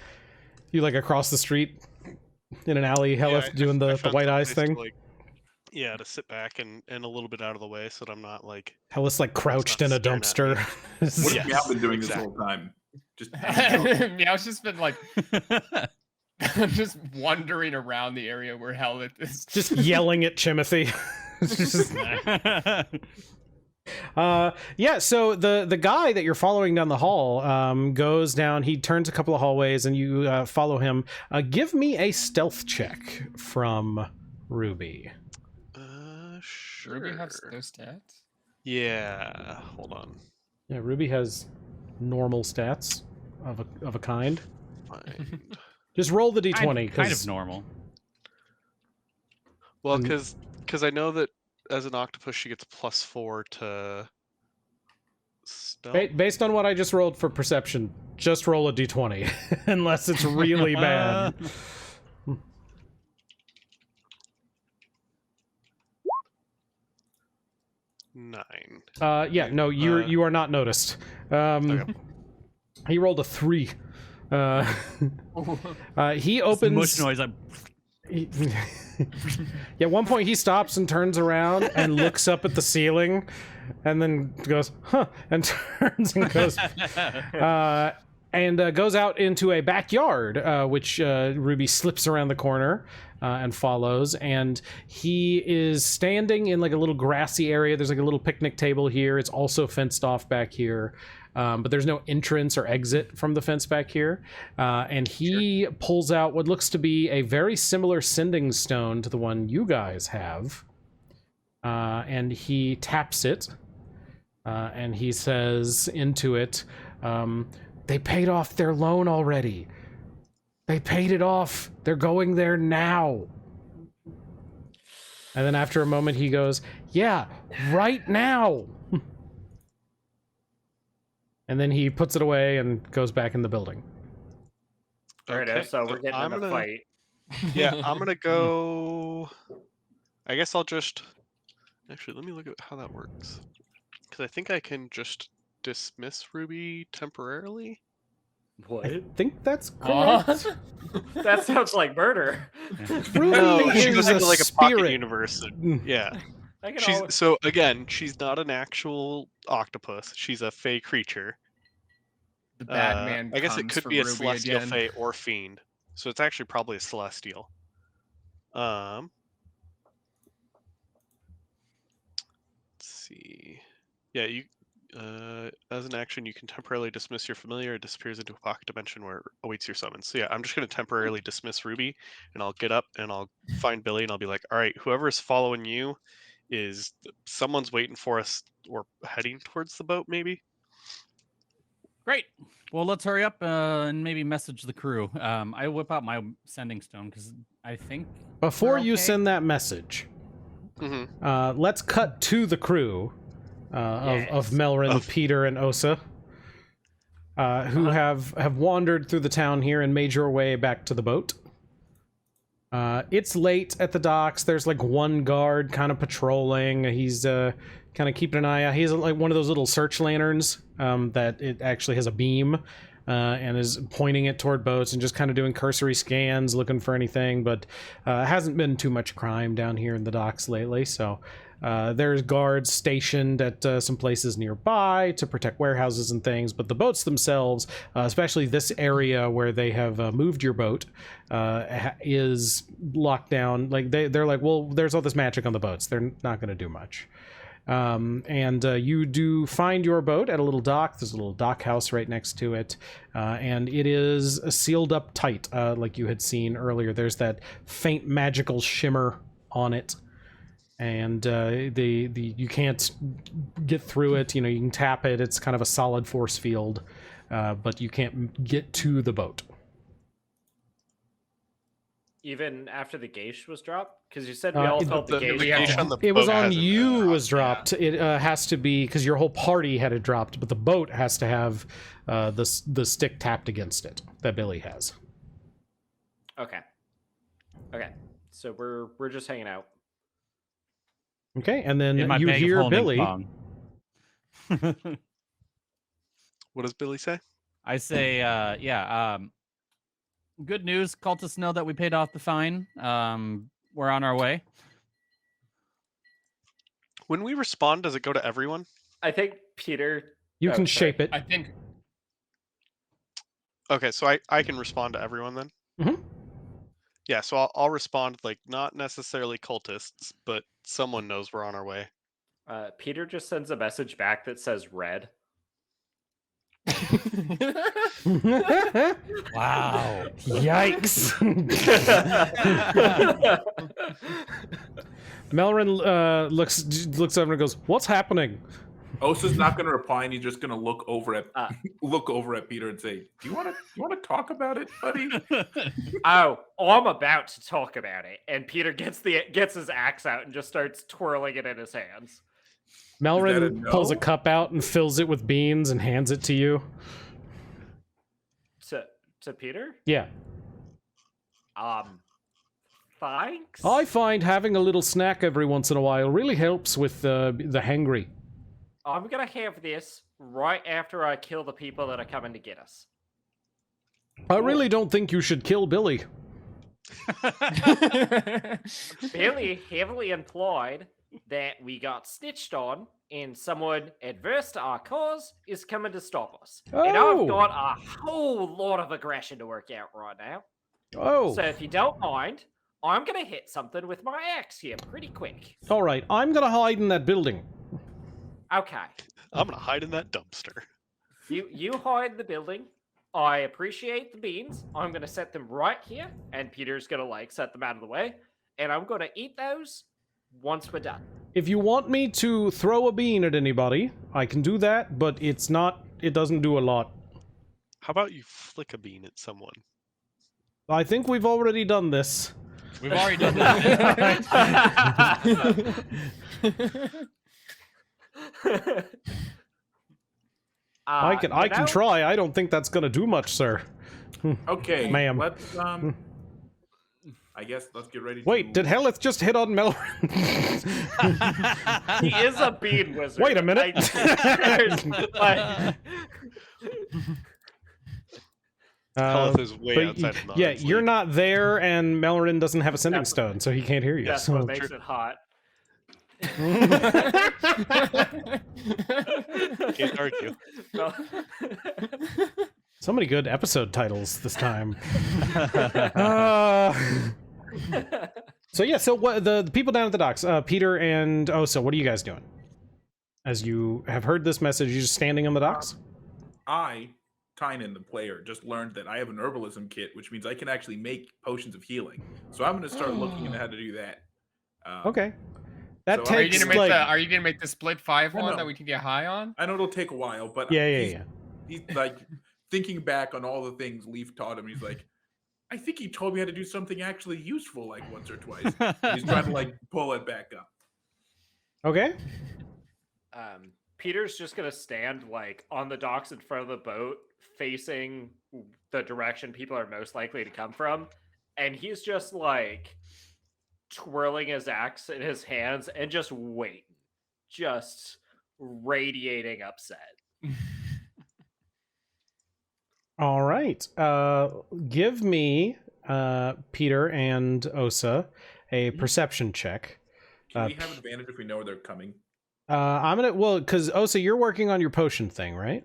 you like across the street in an alley. Hellyth doing I the found white eyes someplace thing. to, like, yeah, to sit back and a little bit out of the way so that I'm not like. Hellyth's like crouched in a staring at dumpster. What has Yes, Meow been doing exactly. this whole time? Just Meow's just been like just wandering around the area where Hellyth is. Just yelling at Chimothy. Just- Yeah, so the guy that you're following down the hall goes down. He turns a couple of hallways, and you follow him. Give me a stealth check from Ruby. Sure. Ruby has those stats. Yeah, hold on. Yeah, Ruby has normal stats of a kind. Find. Just roll the d20. Kind of normal. Well, because I know that as an octopus, she gets +4 to stealth. Based on what I just rolled for perception, just roll a d20, unless it's really bad. 9. Yeah, no, you are not noticed. Okay. He rolled a 3. He opens. Mush noise. Yeah, at one point he stops and turns around and looks up at the ceiling, and then goes, "Huh," and turns and goes, goes out into a backyard, which Ruby slips around the corner and follows. And he is standing in like a little grassy area. There's like a little picnic table here. It's also fenced off back here. But there's no entrance or exit from the fence back here. And he pulls out what looks to be a very similar sending stone to the one you guys have. And he taps it. And he says into it, they paid off their loan already. They paid it off. They're going there now. And then after a moment he goes, yeah, right now. And then he puts it away and goes back in the building. All right, so we're getting in a fight. Yeah, I'm gonna go. I guess I'll just. Actually, let me look at how that works. Because I think I can just dismiss Ruby temporarily. What? I think that's correct. That sounds like murder. Ruby No, she is goes into like a spirit. pocket universe. Yeah. So again, she's not an actual octopus. She's a fey creature. The Batman. I guess it comes could for be a Ruby celestial, again. fey, or fiend. So it's actually probably a celestial. Let's see. Yeah, you. As an action, you can temporarily dismiss your familiar. It disappears into a pocket dimension where it awaits your summons. So yeah, I'm just going to temporarily dismiss Ruby, and I'll get up and I'll find Billy, and I'll be like, all right, whoever's following you is someone's waiting for us or heading towards the boat, maybe. Great. Well, let's hurry up and maybe message the crew. I whip out my sending stone because I think Before you okay. send that message, let's cut to the crew of Melrin, Peter, and Osa, who have wandered through the town here and made your way back to the boat. It's late at the docks. There's like one guard kind of patrolling. He's kind of keeping an eye out. He's like one of those little search lanterns that it actually has a beam and is pointing it toward boats and just kind of doing cursory scans, looking for anything. But hasn't been too much crime down here in the docks lately. So there's guards stationed at some places nearby to protect warehouses and things. But the boats themselves, especially this area where they have moved your boat, is locked down. Like they're like, well, there's all this magic on the boats. They're not going to do much. And you do find your boat at a little dock. There's a little dock house right next to it, and it is sealed up tight, like you had seen earlier. There's that faint magical shimmer on it, and you can't get through it. You know, you can tap it. It's kind of a solid force field, but you can't get to the boat. Even after the gauge was dropped? Because you said we all felt the gauge. It was on you was dropped. Yeah. It has to be because your whole party had it dropped, but the boat has to have the stick tapped against it that Billy has. Okay. So we're just hanging out. Okay, and then in my you bag of hear holding Billy. What does Billy say? I say, good news. Cultists know that we paid off the fine. We're on our way. When we respond, does it go to everyone? I think Peter. You can shape it. I think. Okay, so I can respond to everyone then. Mm-hmm. Yeah, so I'll respond like not necessarily cultists, but someone knows we're on our way. Peter just sends a message back that says red. Wow. Yikes. Melrin looks over and goes, "What's happening?" Osa's not going to reply, and he's just going to look over at Peter and say, "Do you want to talk about it, buddy?" Oh, I'm about to talk about it. And Peter gets his axe out and just starts twirling it in his hands. Melrin no? pulls a cup out and fills it with beans and hands it to you. To Peter? Yeah. Thanks. I find having a little snack every once in a while really helps with the hangry. I'm gonna have this right after I kill the people that are coming to get us. I really don't think you should kill Billy. Billy heavily implied that we got snitched on and someone adverse to our cause is coming to stop us. And Oh. I've got a whole lot of aggression to work out right now. Oh. So if you don't mind, I'm going to hit something with my axe here pretty quick. All right, I'm gonna hide in that building. Okay. I'm gonna hide in that dumpster. You hide in the building. I appreciate the beans. I'm going to set them right here. And Peter's going to set them out of the way. And I'm going to eat those once we're done. If you want me to throw a bean at anybody, I can do that, but it doesn't do a lot. How about you flick a bean at someone? I think we've already done this. We've already done that. I can try. I don't think that's gonna do much, sir. Okay, Ma'am. Let's I guess let's get ready. Wait, did Hellyth just hit on Melrin? He is a bean wizard. Wait a minute. Hellyth is way but outside of yeah, non-sleep. you're not there, and Melrin doesn't have a sending stone, so he can't hear you. That's So. what makes it hot. Can't argue. No. So many good episode titles this time. So yeah, so what the people down at the docks, Peter and Osa, what are you guys doing? As you have heard this message, you're just standing on the docks? Tynan, the player, just learned that I have an herbalism kit, which means I can actually make potions of healing. So I'm going to start looking into how to do that. Okay. That So Are you takes gonna make like... are you gonna make the split 5 I one know. that we can get high on? I know it'll take a while, but Yeah. he's like thinking back on all the things Leaf taught him. He's like, I think he told me how to do something actually useful like once or twice. He's trying to pull it back up. Okay. Peter's just gonna stand on the docks in front of the boat, facing the direction people are most likely to come from, and he's just twirling his axe in his hands and just waiting, just radiating upset. All right. Give me, Peter and Osa, a perception check. Can we have advantage if we know where they're coming? Because Osa, you're working on your potion thing, right?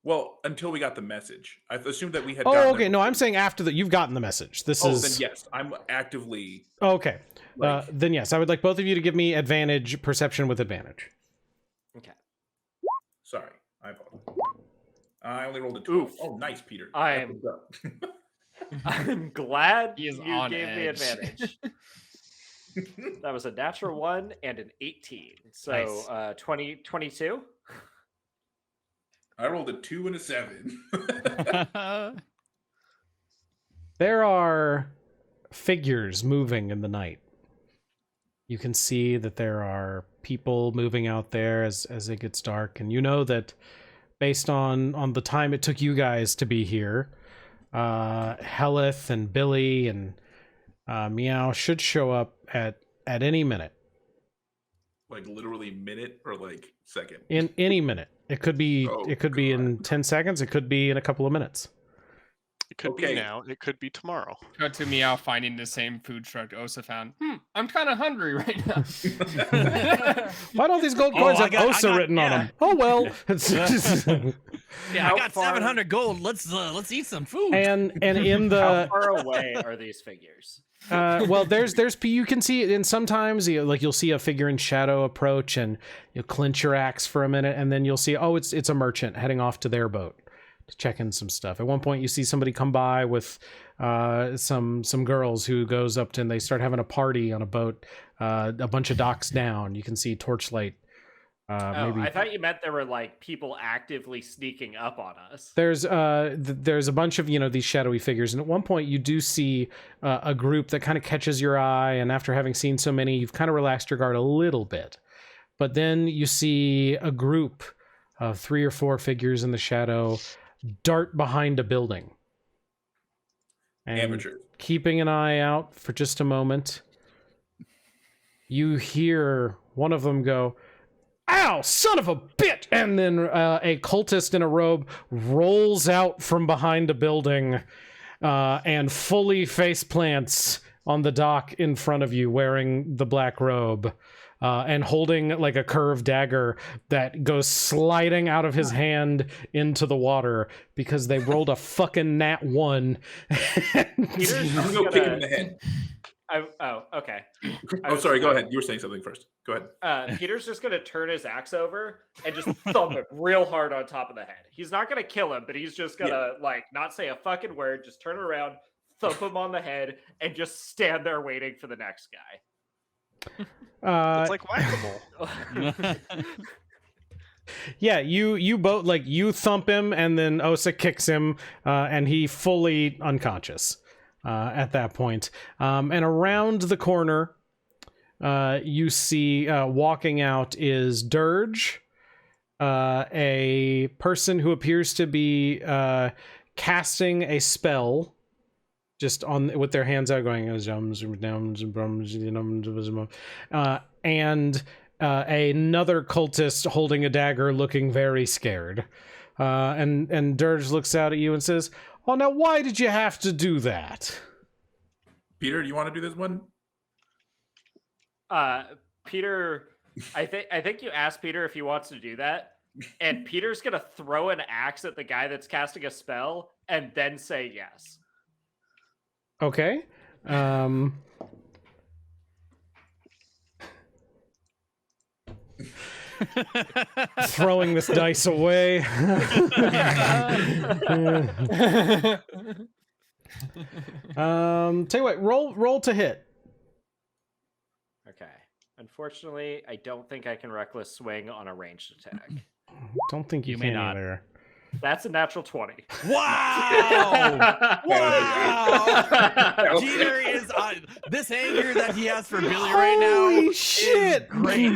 Well, until we got the message. I assumed that we had Oh, gotten okay. it. No, I'm saying after that, you've gotten the message. This Oh, is... then yes. I'm actively... Okay. Like- Then yes, I would like both of you to give me advantage, perception with advantage. Okay. Sorry. I apologize. I only rolled a 12. Oof. Oh, nice, Peter. I'm That's what's up. I'm glad He is you on gave me edge. advantage. That was a natural 1 and an 18. So Nice. 22. I rolled a 2 and a 7. There are figures moving in the night. You can see that there are people moving out there as it gets dark, and you know that based on the time it took you guys to be here, Hellyth and Billy and Meow should show up at any minute. Literally minute or second? In any minute. It could be Oh, it could be in 10 seconds, it could be in a couple of minutes. It could Okay. be now. It could be tomorrow. Cut to Meow finding the same food truck Osa found. I'm kind of hungry right now. Why don't these gold coins I have got- Osa written on yeah. them? Oh well. Yeah, How I got far- 700 gold. Let's eat some food. and in How the far away are these figures? Well, there's you can see it, and sometimes you'll see a figure in shadow approach, and you'll clench your axe for a minute, and then you'll see it's a merchant heading off to their boat to check in some stuff. At one point, you see somebody come by with some girls who goes up to, and they start having a party on a boat, a bunch of docks down. You can see torchlight. Maybe I thought you meant there were like people actively sneaking up on us. there's a bunch of these shadowy figures, and at one point you do see a group that kind of catches your eye, and after having seen so many, you've kind of relaxed your guard a little bit. But then you see a group of 3 or 4 figures in the shadow dart behind a building. And Amateur. keeping an eye out for just a moment, you hear one of them go, "Ow, son of a bitch!" And then a cultist in a robe rolls out from behind a building and fully face plants on the dock in front of you, wearing the black robe and holding like a curved dagger that goes sliding out of his hand into the water because they rolled a fucking nat 1. Peter's I'm just gonna go kick him in the head. Okay. Oh, sorry. Go ahead. You were saying something first. Go ahead. Peter's just gonna turn his axe over and just thump him real hard on top of the head. He's not gonna kill him, but he's just gonna like not say a fucking word, just turn around, thump him on the head, and just stand there waiting for the next guy. It's like whack-a-mole. Yeah, you both you thump him, and then Osa kicks him, and he fully unconscious at that point. And around the corner, you see walking out is Dirge, a person who appears to be casting a spell, just on with their hands out, going and another cultist holding a dagger, looking very scared. And Dirge looks out at you and says, "Oh, now why did you have to do that?" Peter, do you want to do this one? Peter, I think you asked Peter if he wants to do that, and Peter's gonna throw an axe at the guy that's casting a spell and then say yes. Okay. Throwing this dice away. Tell you what, roll to hit. Okay. Unfortunately, I don't think I can reckless swing on a ranged attack. Don't think you may can not. either. That's a natural 20. Wow! Wow. Peter is on this anger that he has for Billy right now. Holy shit! Great.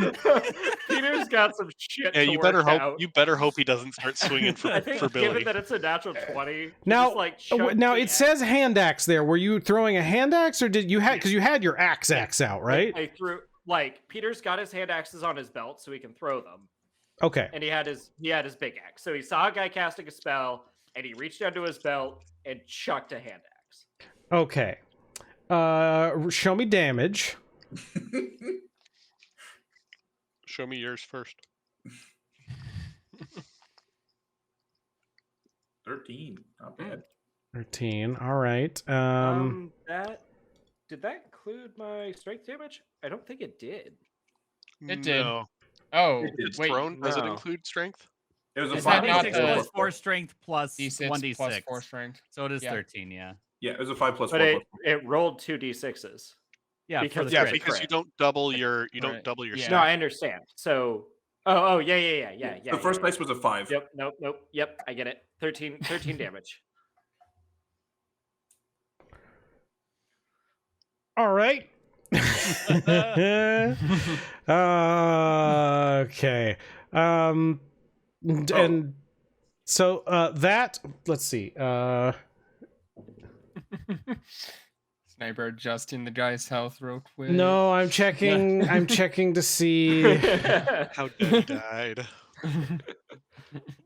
Peter's got some shit. Yeah, to you better work hope out. you better hope he doesn't start swinging I for think Billy. given that it's a natural 20, Now, just, like, chuck now the it says hand axe there. Were you throwing a hand axe, or did you had because you had your axe out, right? I threw Peter's got his hand axes on his belt so he can throw them. Okay. And he had his big axe. So he saw a guy casting a spell and he reached down to his belt and chucked a hand axe. Okay. Show me damage. Show me yours first. 13. Not bad. 13. All right. That did that include my strength damage? I don't think it did. It did. No. Oh, It's wait. thrown. Does it no. include strength? It was a Is It's that five not plus the- four plus plus 4 four. strength plus D6 1d6. plus 4 strength. So it is Yeah. 13, yeah. Yeah, it was a 5 plus But 4 it, plus 4. it rolled 2d6s. Yeah, Because for the Yeah, Right. crit. because you don't double your Right. Yeah. No, I understand. So oh yeah. The first yeah. dice was a 5. Yep, nope. Yep, I get it. 13 damage. All right. Okay. And so that, let's see. Sniper adjusting the guy's health real quick. No, I'm checking to see. How Daddy died.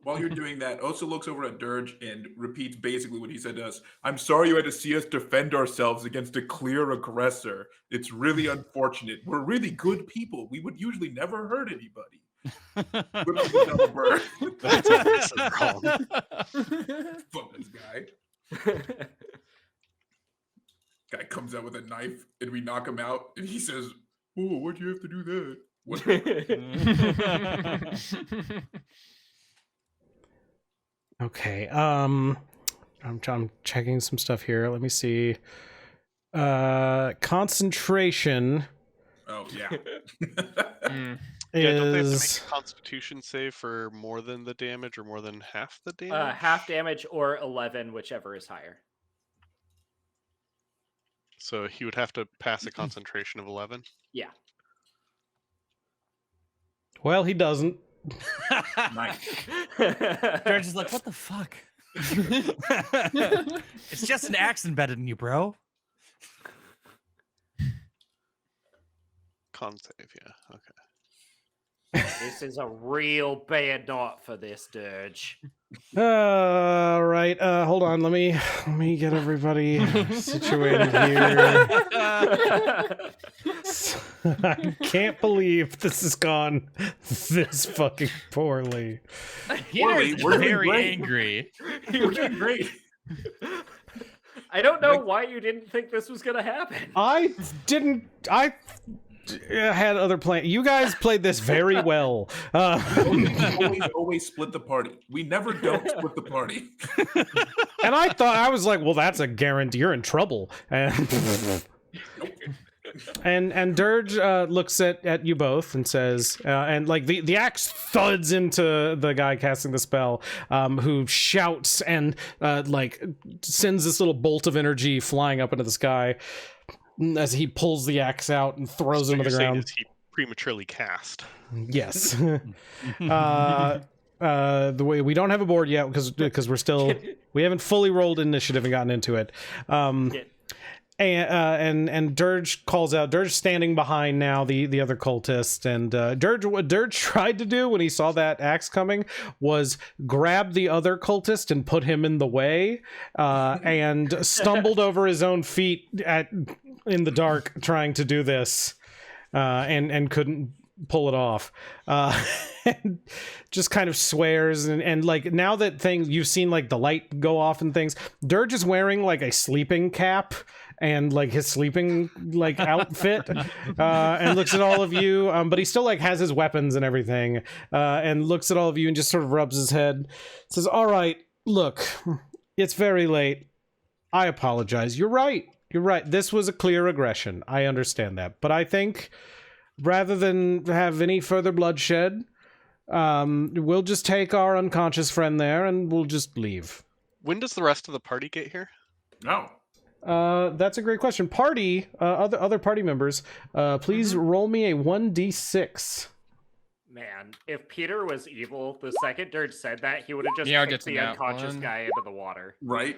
While you're doing that, Osa looks over at Dirge and repeats basically what he said to us. I'm sorry you had to see us defend ourselves against a clear aggressor. It's really unfortunate. We're really good people. We would usually never hurt anybody. Good on the double bird. That's wrong. Fuck this guy. Guy comes out with a knife, and we knock him out, and he says, "Oh, why'd you have to do that?" What? Okay. I'm checking some stuff here. Let me see. Concentration. Oh yeah. Yeah, don't they have to make Is a Constitution save for more than the damage or more than half the damage? Half damage or 11, whichever is higher. So he would have to pass a concentration of 11. Yeah. well, he doesn't. Nice. George is like, what the fuck? It's just an axe embedded in you, bro. Con save, yeah. Okay. This is a real bad night for this dirge. Right. Hold on. Let me get everybody situated here. I can't believe this has gone this fucking poorly. Peter's we're doing very great. angry. We're doing great. I don't know why you didn't think this was gonna happen. I had other plans. You guys played this very well. Always split the party. We never don't split the party. And I was like, well, that's a guarantee. You're in trouble. And Dirge looks at you both and says, and like the axe thuds into the guy casting the spell, who shouts and like sends this little bolt of energy flying up into the sky as he pulls the axe out and throws So him to the you're saying ground. is he prematurely cast? Yes. The way we don't have a board yet because we haven't fully rolled initiative and gotten into it. And Dirge calls out. Dirge standing behind now the other cultist, and what Dirge tried to do when he saw that axe coming was grab the other cultist and put him in the way, and stumbled over his own feet in the dark trying to do this, and couldn't pull it off. And just kind of swears and like now that you've seen like the light go off and things, Dirge is wearing like a sleeping cap and like his sleeping like outfit, and looks at all of you, but he still like has his weapons and everything, and looks at all of you and just sort of rubs his head, says, all right, look, it's very late, I apologize, you're right, this was a clear aggression, I understand that, but I think rather than have any further bloodshed, we'll just take our unconscious friend there and we'll just leave. When does the rest of the party get here? No. That's a great question. Party, other party members, please roll me a 1d6. Man, if Peter was evil, the second Dirge said that, he would have just Meow kicked gets the that unconscious one. guy into the water. Right.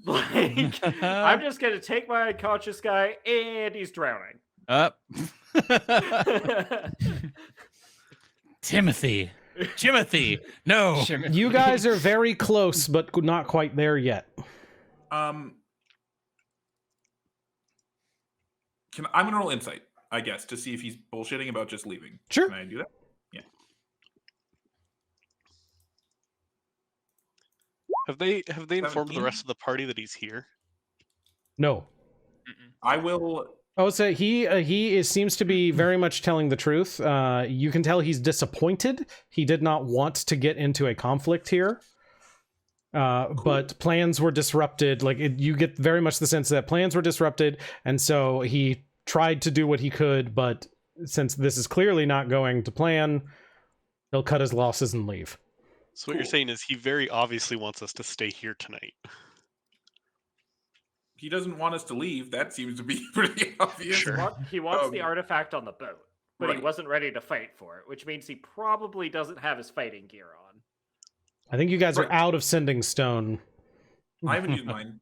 Like, I'm just gonna take my unconscious guy, and he's drowning. Up. Timothy, no. You guys are very close, but not quite there yet. I'm gonna roll insight, I guess, to see if he's bullshitting about just leaving. Sure. Can I do that? Yeah. Have they informed the 17? rest of the party that he's here? No. I will. Oh, so he seems to be very much telling the truth. You can tell he's disappointed. He did not want to get into a conflict here. But plans were disrupted. You get very much the sense that plans were disrupted, and so he tried to do what he could, but since this is clearly not going to plan, he'll cut his losses and leave. So what you're saying is he very obviously wants us to stay here tonight. He doesn't want us to leave. That seems to be pretty obvious. Sure. He wants the artifact on the boat, but he Right. wasn't ready to fight for it, which means he probably doesn't have his fighting gear on. I think you guys are Right. out of Sending Stone. I haven't used mine.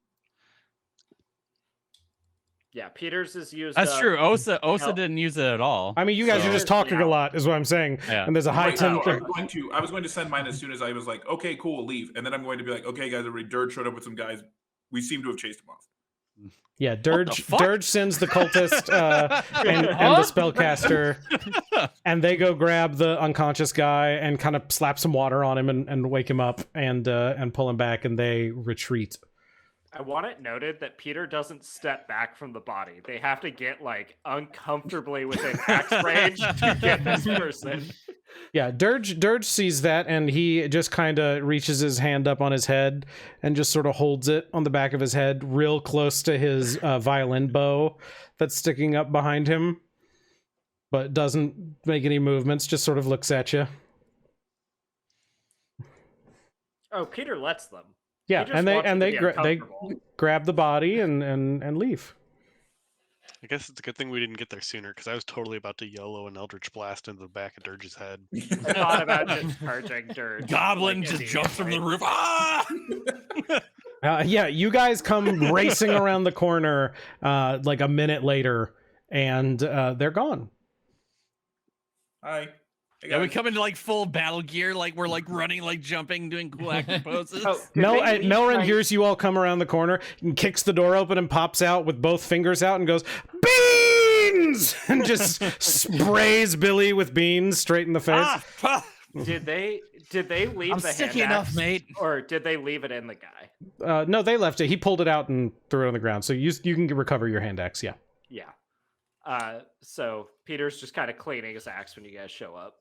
Yeah, Peter's is used. That's true. Osa Hell- didn't use it at all. I mean, you guys are just talking a lot, is what I'm saying. Yeah. And there's a high Right, no, temp. I was going to send mine as soon as I was like, okay, cool, leave. And then I'm going to be like, okay, guys, everybody, Dirge showed up with some guys. We seem to have chased him off. Yeah, Dirge fuck? Dirge sends the cultist and the spellcaster, and they go grab the unconscious guy and kind of slap some water on him and wake him up and pull him back, and they retreat. I want it noted that Peter doesn't step back from the body. They have to get like uncomfortably within axe range to get this person. Yeah, Dirge sees that, and he just kind of reaches his hand up on his head and just sort of holds it on the back of his head, real close to his violin bow that's sticking up behind him, but doesn't make any movements. Just sort of looks at you. Oh, Peter lets them. Yeah, He just wants them to be they uncomfortable. grab the body and leave. I guess it's a good thing we didn't get there sooner, because I was totally about to YOLO an Eldritch Blast into the back of Dirge's head. I thought about just purging Dirge. Goblin like, just jumps from the immediately. roof. Ah! Yeah, you guys come racing around the corner like a minute later, and they're gone. Hi. Hey, Yeah, we guys. come into like full battle gear, like we're like running, like jumping, doing cool action poses. Oh, did they leave Melrin my- hears you all come around the corner and kicks the door open and pops out with both fingers out and goes, "Beans!" and just sprays Billy with beans straight in the face. Ah! Did they leave I'm the sticky hand enough, axe, mate. or did they leave it in the guy? No, they left it. He pulled it out and threw it on the ground. So you can recover your hand axe, yeah. Yeah. So Peter's just kind of cleaning his axe when you guys show up.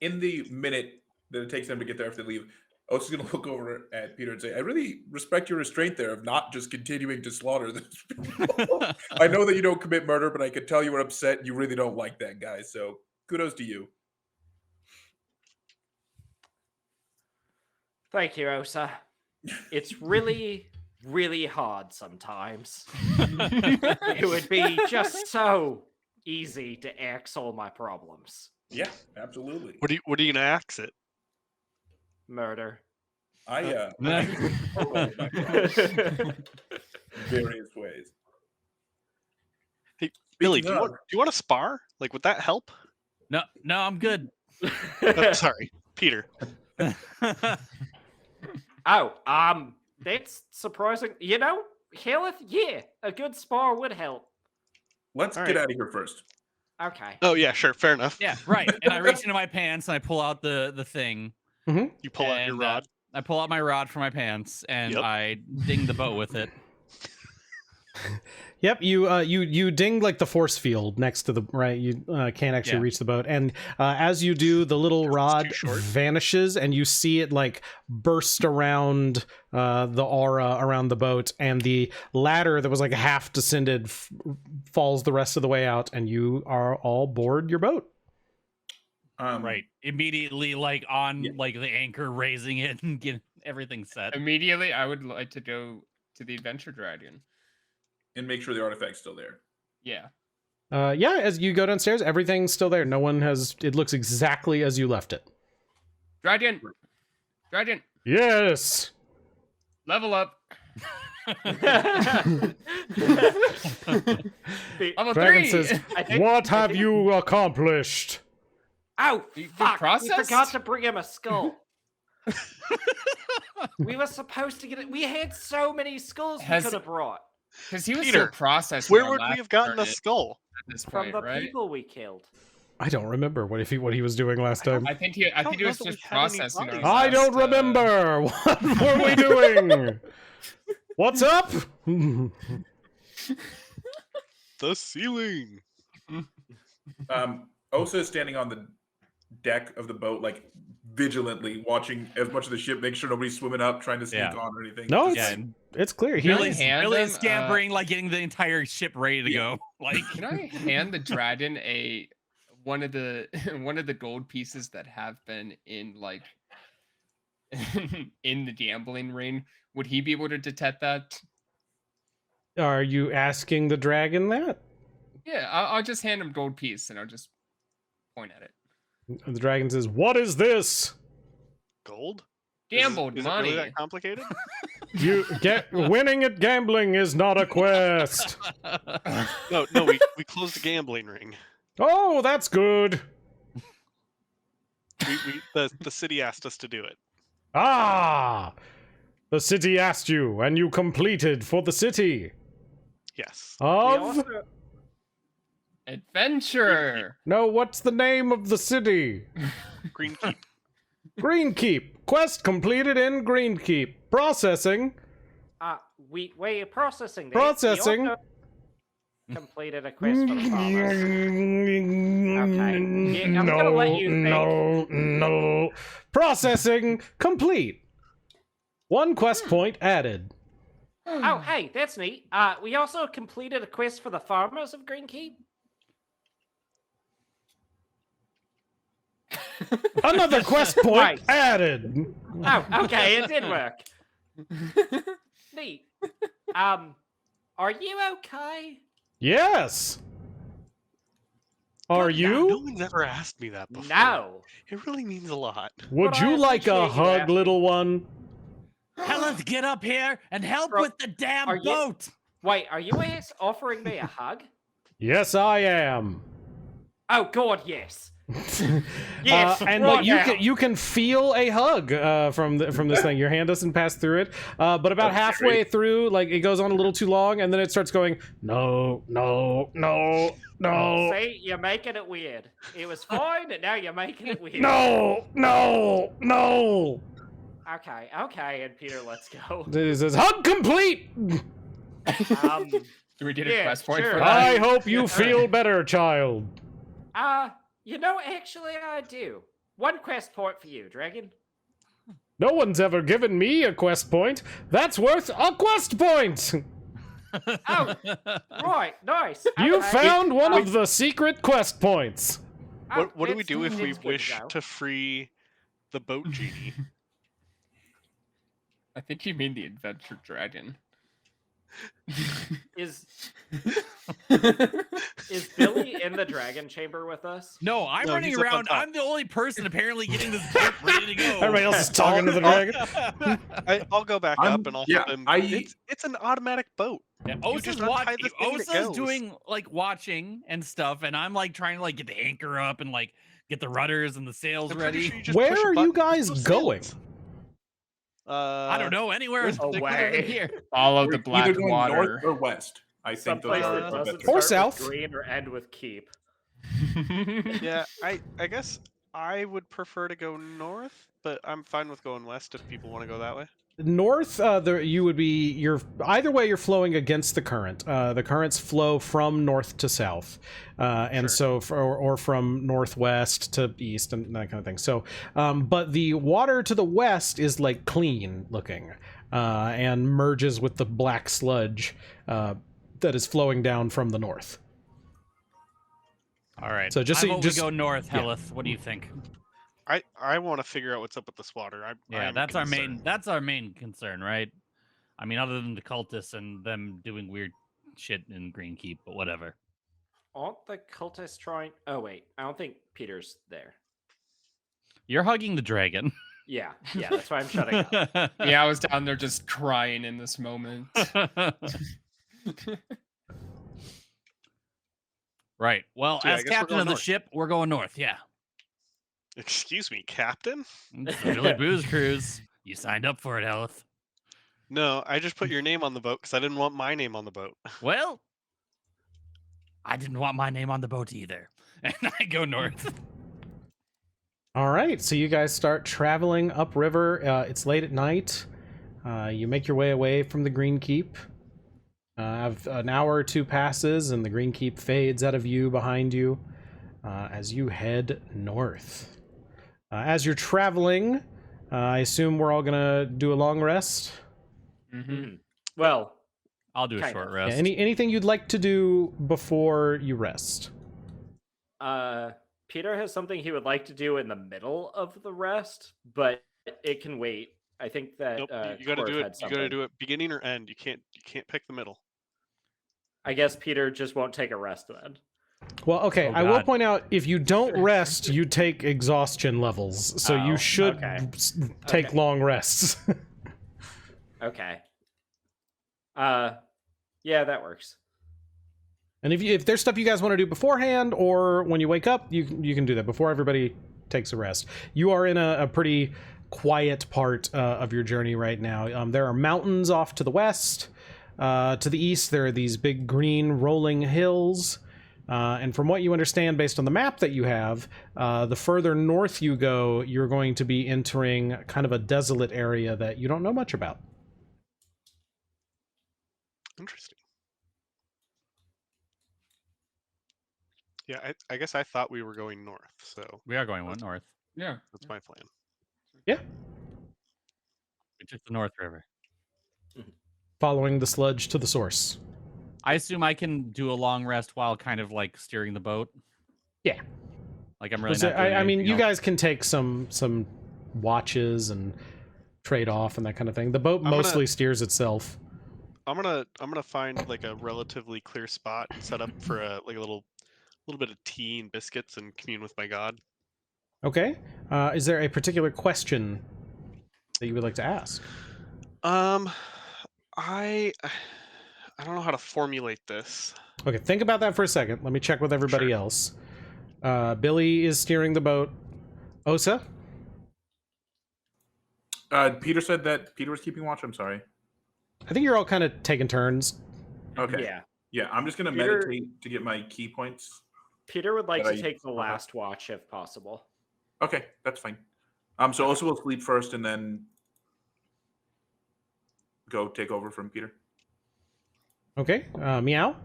In the minute that it takes them to get there after they leave, Osa's gonna look over at Peter and say, "I really respect your restraint there of not just continuing to slaughter those people. I know that you don't commit murder, but I could tell you were upset. You really don't like that guy. So kudos to you." Thank you, Osa. It's really, really hard sometimes. It would be just so easy to axe all my problems. Yeah, absolutely. What are you gonna axe it? Murder. I Nah. various ways. Hey, Billy, Speaking do of- you want to spar? Like, would that help? No, I'm good. Sorry, Peter. Oh, that's surprising. You know, Hellyth, yeah, a good spar would help. Let's All get right. out of here first. Okay. Oh yeah, sure, fair enough. Yeah, right. And I reach into my pants and I pull out the thing. You pull out your And, rod. I pull out my rod from my pants and Yep. I ding the boat with it. Yep, you ding like the force field next to the right. You can't actually Yeah. reach the boat, and as you do, the little rod too short. vanishes, and you see it like burst around the aura around the boat, and the ladder that was like half descended falls the rest of the way out, and you are all aboard your boat. Right. Immediately like on Yeah. like the anchor, raising it and get everything set. Immediately, I would like to go to the Adventure Dragon. And make sure the artifact's still there. Yeah. Yeah, as you go downstairs, everything's still there. No one has. It looks exactly as you left it. Dragon! Dragon! Yes. Level up! The- Level Dragon 3! says, I think- "What I have think- you accomplished?" Oh, You fuck! We processed? forgot to bring him a skull. We were supposed to get it. We had so many skulls we Has- could have brought Because he was Peter, still processing. Where our would we last have gotten a turn skull? at this from point, the right? people we killed. I don't remember what he was doing last time. I think he don't was know just that we had any processing. our bodies. I last, don't remember. What were we doing? What's up? The ceiling. Osa is standing on the deck of the boat, like vigilantly watching as much of the ship, make sure nobody's swimming up, trying to sneak Yeah. on or anything. No, Just Yeah, it's, and it's clear. He Really? Billy's, hand Billy's them, scampering, like getting the entire ship ready to Yeah. go. Like, Can I hand the dragon one of the gold pieces that have been in like in the gambling ring? Would he be able to detect that? Are you asking the dragon that? Yeah, I'll just hand him gold piece and I'll just point at it. The dragon says, "What is this? Gold? Gambled Is it money. really that complicated? You get winning at gambling is not a quest." No, we closed the gambling ring. Oh, that's good. The city asked us to do it. Ah, the city asked you, and you completed for the city Yes. We of. also, Adventure. No, what's the name of the city? Green Keep. Greenkeep. Quest completed in Greenkeep. Processing. We're processing this. Processing. We also completed a quest for the farmers. Okay. Yeah, I'm gonna let you think. No. Processing complete. 1 quest point added. Oh, hey, that's neat. We also completed a quest for the farmers of Greenkeep. Another quest point Right. added. Oh, okay, it did work. Neat. Are you okay? Yes. Are No you? one's ever asked me that before. No. It really means a lot. Would But I you like a appreciate you hug, asking. little one? Hellyth, get up here and help Bro, with the damn are you- boat. Wait, are you offering me a hug? Yes, I am. Oh God, yes. Yes, and right but now. you can feel a hug from this thing. Your hand doesn't pass through it, but about That's halfway great. through, like it goes on a little too long, and then it starts going no. See, you're making it weird. It was fine, and now you're making it weird. No. Okay, and Peter, let's go. It says hug complete. Do we get Yeah, a quest point sure. for that? I hope you feel better, child. You know, actually, I do. 1 quest point for you, Dragon. No one's ever given me a quest point. That's worth a quest point. Oh, right, nice. You Okay. found one of the secret quest points. Oh, What do we it's- do if we it's good wish go. to free the boat genie? I think you mean the adventure dragon. Is Billy in the dragon chamber with us? No, I'm No, running he's up on around. top. I'm the only person apparently getting this boat ready to go. Everybody else is talking to the dragon. I'll go back I'm- up and I'll yeah, help him. I- It's an automatic boat. Yeah, You Osa's, just untie the thing and it Osa's goes. doing like watching and stuff, and I'm like trying to like get the anchor up and like get the rudders and the sails I'm pretty ready. sure you just Where push a are button you and it guys goes going? sails. I don't know, anywhere where's the other way? than here. Follow We're the black either going water. north or west. I think those Someplace are that the doesn't best. Or start with south. green or end with keep. Yeah, I guess I would prefer to go north, but I'm fine with going west if people want to go that way. North, you're either way. You're flowing against the current. The currents flow from north to south, and Sure. or from northwest to east and that kind of thing. So, but the water to the west is like clean looking, and merges with the black sludge that is flowing down from the north. All right. So just I so you- vote just- we go north, yeah. Hellyth. What do you think? I want to figure out what's up with this water. I Yeah, am that's our concerned. main. That's our main concern, right? I mean, other than the cultists and them doing weird shit in Greenkeep, but whatever. Aren't the cultists trying? Oh wait, I don't think Peter's there. You're hugging the dragon. Yeah, that's why I'm shutting up. Yeah, I was down there just crying in this moment. Right. Well, So, yeah, I as guess we're captain going of the north. ship, we're going north. Yeah. Excuse me, Captain? It's the Billy Brews cruise. You signed up for it, Hellyth. No, I just put your name on the boat because I didn't want my name on the boat. Well, I didn't want my name on the boat either, and I go north. All right, so you guys start traveling upriver. It's late at night. You make your way away from the Green Keep. An hour or two passes, and the Green Keep fades out of view behind you as you head north. As you're traveling, I assume we're all gonna do a long rest. Mm-hmm. Well, I'll do a Kind short of. Yeah, rest. anything you'd like to do before you rest? Peter has something he would like to do in the middle of the rest, but it can wait. I think that Nope, you got to Korv do had it. You got to something. do it beginning or end. You can't pick the middle. I guess Peter just won't take a rest then. Well, okay, Oh, I will God. point out if you don't rest, you take exhaustion levels, so Oh, you should okay. take Okay. long rests. Okay. Yeah, that works. And if there's stuff you guys want to do beforehand or when you wake up, you can do that before everybody takes a rest. You are in a pretty quiet part of your journey right now. There are mountains off to the west. To the east, there are these big green rolling hills. And from what you understand based on the map that you have, the further north you go, you're going to be entering kind of a desolate area that you don't know much about. Interesting. Yeah, I guess I thought we were going north, so We are going one north. Yeah. that's my plan. Yeah. We took the North River. Following the sludge to the source. I assume I can do a long rest while kind of like steering the boat. Yeah. Like I'm really Was not it- doing I mean, anything you else. guys can take some watches and trade off and that kind of thing. The boat gonna- mostly steers itself. I'm gonna find like a relatively clear spot and set up for a little bit of tea and biscuits and commune with my god. Okay. Is there a particular question that you would like to ask? I don't know how to formulate this. Okay, think about that for a second. Let me check with everybody Sure. else. Billy is steering the boat. Osa? Peter said that Peter was keeping watch. I'm sorry. I think you're all kind of taking turns. Okay. Yeah. Yeah, I'm just gonna Peter- meditate to get my key points. Peter would like But to I- take the last watch if possible. Okay, that's fine. So also we'll sleep first and then go take over from Peter. Okay. Meow?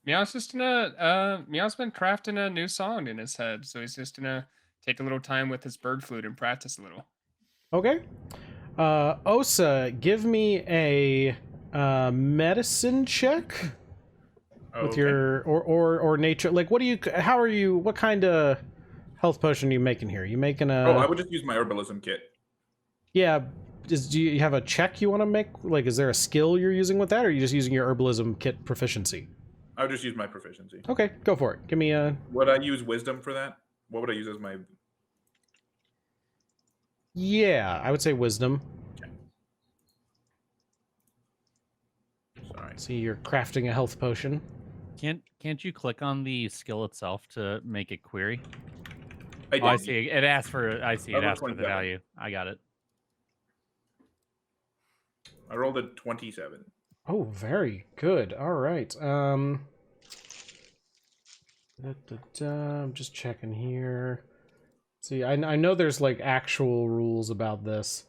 Meow's just Meow's been crafting a new song in his head, so he's just gonna take a little time with his bird flute and practice a little. Okay. Osa, give me a medicine check with Okay. your or nature. Like, what kind of health potion are you making here? You making a? I would just use my herbalism kit. Yeah. Do you have a check you want to make? Like, is there a skill you're using with that, or are you just using your herbalism kit proficiency? I would just use my proficiency. Okay, go for it. Give me a. Would I use wisdom for that? What would I use as my? Yeah, I would say wisdom. Sorry. See, you're crafting a health potion. Can't you click on the skill itself to make a query? I Oh, I did. see. It asks for. I see. It Level asks for the 27. value. I got it. I rolled a 27. Oh, very good. All right. I'm just checking here. See, I know there's like actual rules about this.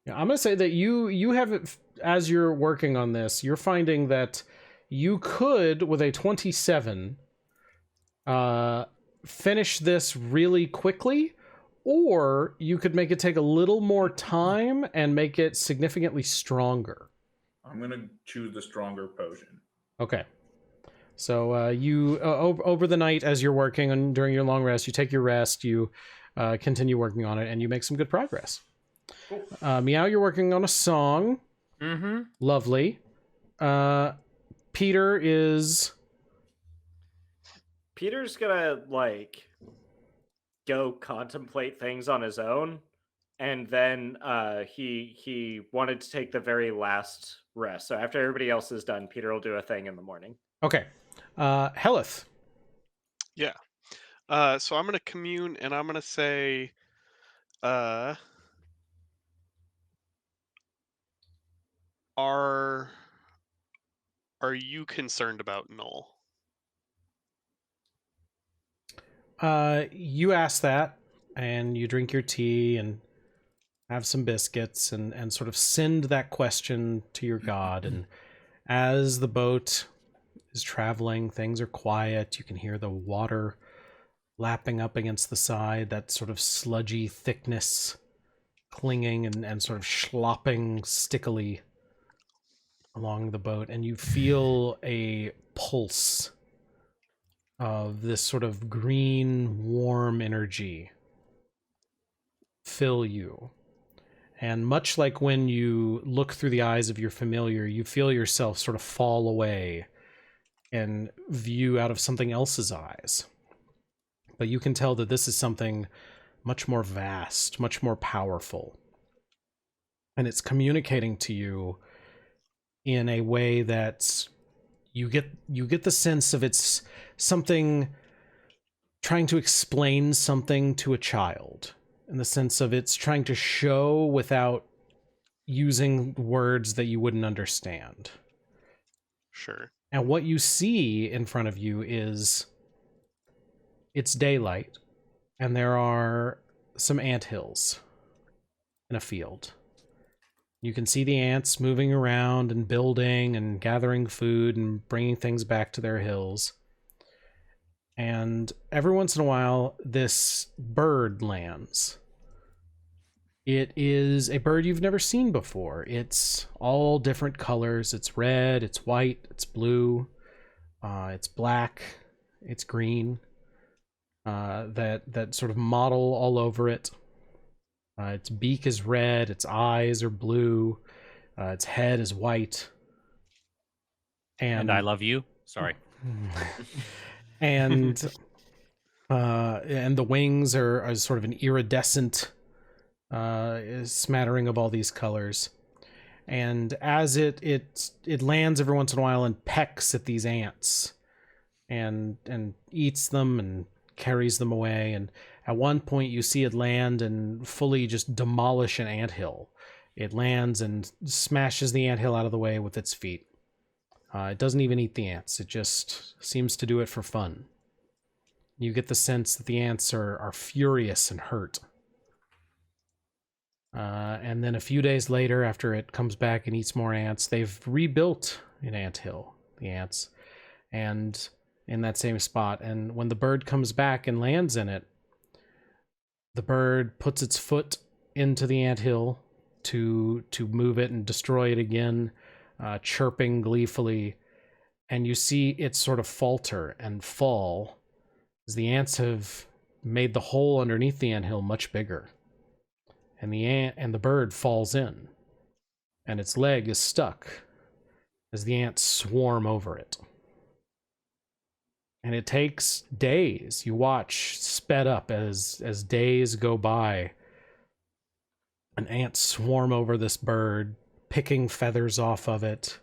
Yeah, I'm gonna say that you have it as you're working on this. You're finding that you could, with a 27, finish this really quickly, or you could make it take a little more time and make it significantly stronger. I'm gonna choose the stronger potion. Okay. So you over the night as you're working and during your long rest, you take your rest, you continue working on it, and you make some good progress. Cool. Meow, you're working on a song. Mm-hmm. Lovely. Peter is. Peter's gonna go contemplate things on his own, and then he wanted to take the very last rest. So after everybody else is done, Peter will do a thing in the morning. Okay. Hellyth. Yeah. So I'm gonna commune and I'm gonna say, are you concerned about Null? You ask that, and you drink your tea and have some biscuits and sort of send that question to your god. And as the boat is traveling, things are quiet. You can hear the water lapping up against the side, that sort of sludgy thickness clinging and sort of slopping stickily along the boat. And you feel a pulse of this sort of green, warm energy fill you. And much like when you look through the eyes of your familiar, you feel yourself sort of fall away and view out of something else's eyes. But you can tell that this is something much more vast, much more powerful. And it's communicating to you in a way that you get the sense of it's something trying to explain something to a child, in the sense of it's trying to show without using words that you wouldn't understand. Sure. And what you see in front of you is it's daylight, and there are some anthills in a field. You can see the ants moving around and building and gathering food and bringing things back to their hills. And every once in a while, this bird lands. It is a bird you've never seen before. It's all different colors. It's red, it's white, it's blue, it's black, it's green. That sort of mottle all over it. Its beak is red, its eyes are blue, its head is white. And I love you. Sorry. and the wings are sort of an iridescent smattering of all these colors. And as it lands every once in a while and pecks at these ants and eats them and carries them away. And at one point you see it land and fully just demolish an anthill. It lands and smashes the anthill out of the way with its feet. It doesn't even eat the ants. It just seems to do it for fun. You get the sense that the ants are furious and hurt. And then a few days later, after it comes back and eats more ants, they've rebuilt an anthill, the ants, and in that same spot. And when the bird comes back and lands in it, the bird puts its foot into the anthill to move it and destroy it again, chirping gleefully. And you see it sort of falter and fall as the ants have made the hole underneath the anthill much bigger. And the bird falls in, and its leg is stuck as the ants swarm over it. And it takes days. You watch sped up as days go by. And ants swarm over this bird, picking feathers off of it,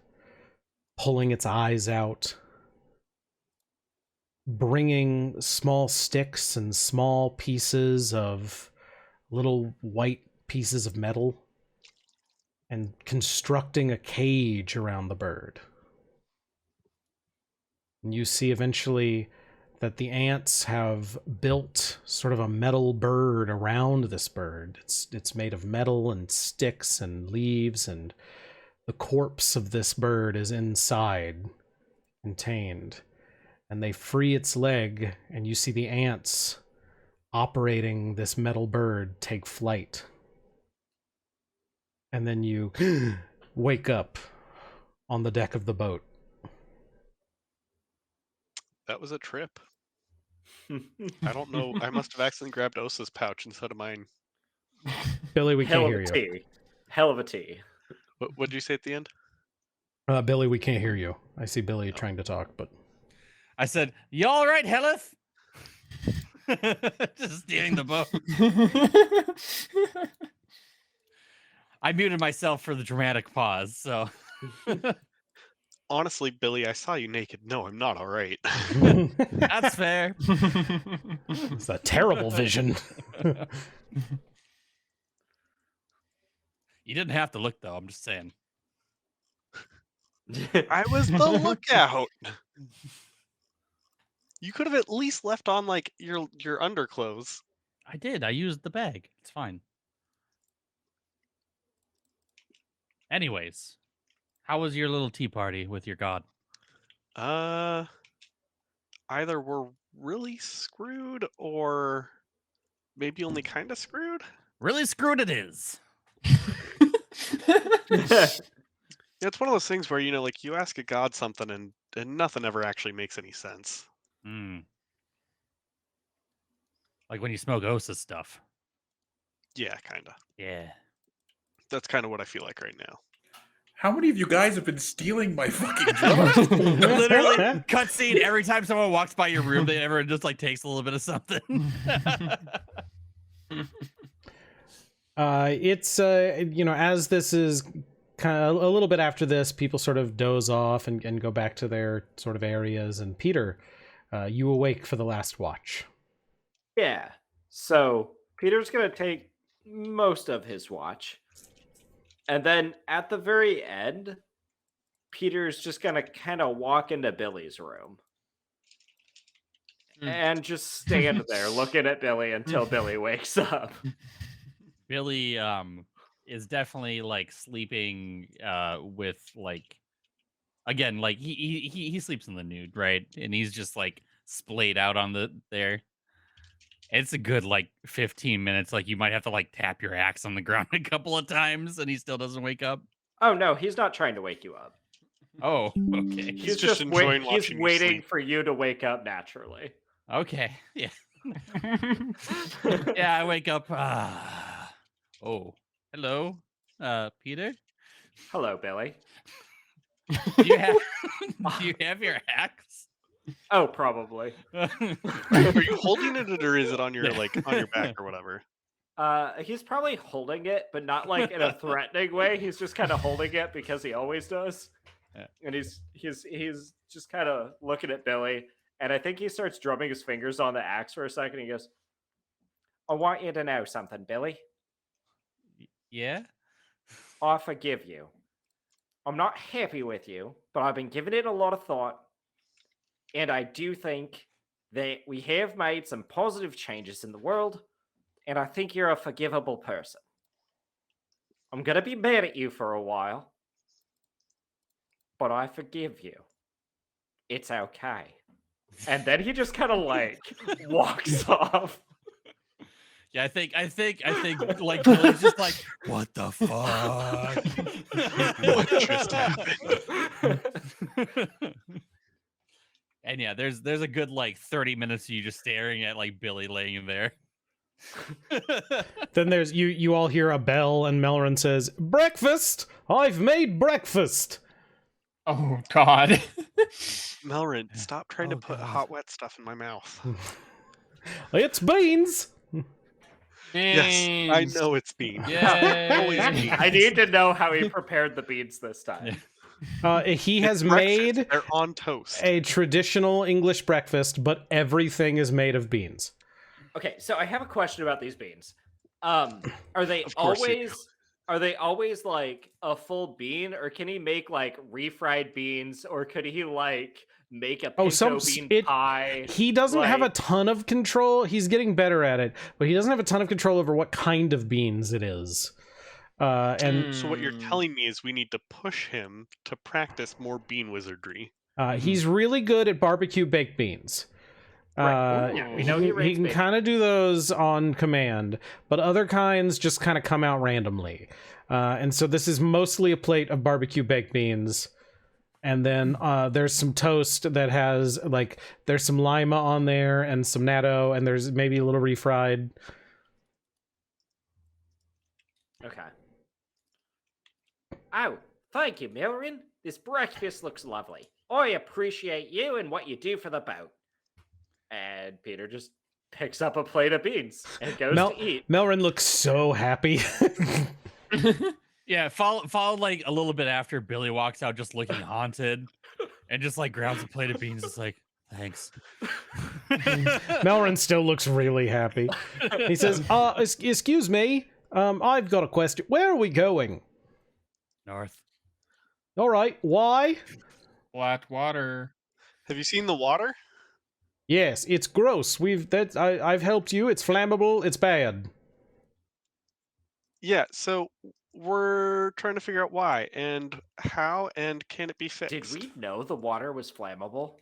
pulling its eyes out, bringing small sticks and small pieces of little white pieces of metal and constructing a cage around the bird. And you see eventually that the ants have built sort of a metal bird around this bird. It's made of metal and sticks and leaves, and the corpse of this bird is inside, contained. And they free its leg, and you see the ants operating this metal bird take flight. And then you wake up on the deck of the boat. That was a trip. I don't know. I must have accidentally grabbed Osa's pouch instead of mine. Billy, we can't Hell hear of a you. tea. Hell of a tea. What did you say at the end? Billy, we can't hear you. I see Billy trying to talk, but... I said, "You all right, Hellyth?" Just steering the boat. I muted myself for the dramatic pause, so... Honestly, Billy, I saw you naked. No, I'm not all right. That's fair. It's a terrible vision. You didn't have to look, though. I'm just saying. I was the lookout. You could have at least left on like your underclothes. I did. I used the bag. It's fine. Anyways, how was your little tea party with your god? Either we're really screwed or maybe only kind of screwed. Really screwed it is. It's one of those things where, you know, like you ask a god something and nothing ever actually makes any sense. Like when you smoke Osa stuff. Yeah, kind of. Yeah. That's kind of what I feel like right now. How many of you guys have been stealing my fucking drugs? Literally, cutscene every time someone walks by your room, everyone just like takes a little bit of something. It's you know, as this is kind of a little bit after this, people sort of doze off and go back to their sort of areas. And Peter, you awake for the last watch. Yeah. So Peter's going to take most of his watch. And then at the very end, Peter's just going to kind of walk into Billy's room. and just stand there looking at Billy until Billy wakes up. Billy is definitely like sleeping with like again like he sleeps in the nude, right? And he's just like splayed out on the there. It's a good like 15 minutes. Like you might have to like tap your axe on the ground a couple of times, and he still doesn't wake up. Oh no, he's not trying to wake you up. Oh, okay. He's just enjoying he's watching you waiting sleep. for you to wake up naturally. Okay. Yeah. Yeah, I wake up. Oh, hello, Peter. Hello, Billy. Do you have do you have your axe? Oh, probably. Are you holding it, or is it on your on your back or whatever? He's probably holding it, but not like in a threatening way. He's just kind of holding it because he always does. Yeah. And he's just kind of looking at Billy, and I think he starts drumming his fingers on the axe for a second. He goes, "I want you to know something, Billy. Yeah. I forgive you. I'm not happy with you, but I've been giving it a lot of thought, and I do think that we have made some positive changes in the world, and I think you're a forgivable person. I'm gonna be mad at you for a while, but I forgive you. It's okay." And then he just kind of like walks off. Yeah, I think like Billy's just like, what the fuck? What just happened? And yeah, there's a good like 30 minutes of you just staring at like Billy laying in there. Then there's you all hear a bell and Melrin says, "Breakfast! I've made breakfast!" Oh God. Melrin, stop trying to put God. hot wet stuff in my mouth. It's beans! Yes, I know it's beans. Yay. I need to know how he prepared the beans this time. He It's has breakfast. made They're on toast. a traditional English breakfast, but everything is made of beans. Okay, so I have a question about these beans. Are they Of course you do. always like a full bean, or can he make like refried beans, or could he like make a pinto bean pie? He doesn't have a like- ton of control. He's getting better at it, but he doesn't have a ton of control over what kind of beans it is. And So what you're telling me is we need to push him to practice more bean wizardry. he's really good at barbecue baked beans. Right. Yeah, we know he he rates can bacon. kind of do those on command, but other kinds just kind of come out randomly. And so this is mostly a plate of barbecue baked beans. And then there's some toast that has like there's some lima on there and some natto, and there's maybe a little refried. Okay. Oh, thank you, Melrin. This breakfast looks lovely. I appreciate you and what you do for the boat. And Peter just picks up a plate of beans and goes to eat. Melrin looks so happy. Yeah, followed like a little bit after Billy walks out just looking haunted and just like grabs a plate of beans. It's like, thanks. Melrin still looks really happy. He says, excuse me, I've got a question. Where are we going? North. All right, why? Flat water. Have you seen the water? Yes, it's gross. I've helped you. It's flammable. It's bad. Yeah, so we're trying to figure out why and how and can it be fixed. Did we know the water was flammable?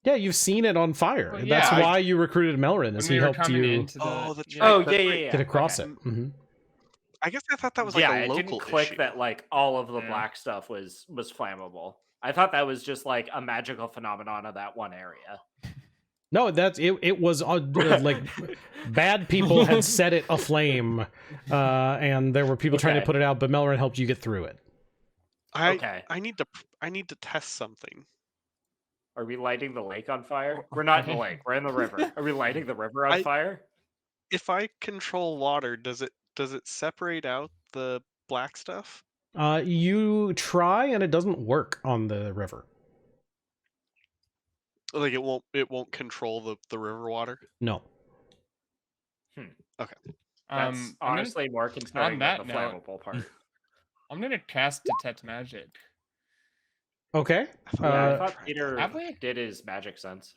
Yeah, you've seen it on fire. Well, That's yeah, why you recruited Melrin, When as we he were helped coming you into the, Oh, that's yeah. right. Oh, that's yeah, right. yeah. get across Okay. it. Mhm. I guess I thought that was like Yeah, a it local didn't click issue. that like all of the Yeah. black stuff was flammable. I thought that was just like a magical phenomenon of that one area. No, that's it. It was like bad people had set it aflame, and there were people trying to Okay. put it out, but Melrin helped you get through it. Okay. I need to test something. Are we lighting the lake on fire? We're not in the lake. We're in the river. Are we lighting the river on fire? If I control water, does it separate out the black stuff? You try, and it doesn't work on the river. Like it won't control the river water? No. That's I'm gonna, honestly more concerning than the that note- flammable part. I'm gonna cast detect magic. Okay. Yeah, I Uh, thought Peter Have we? did his magic sense.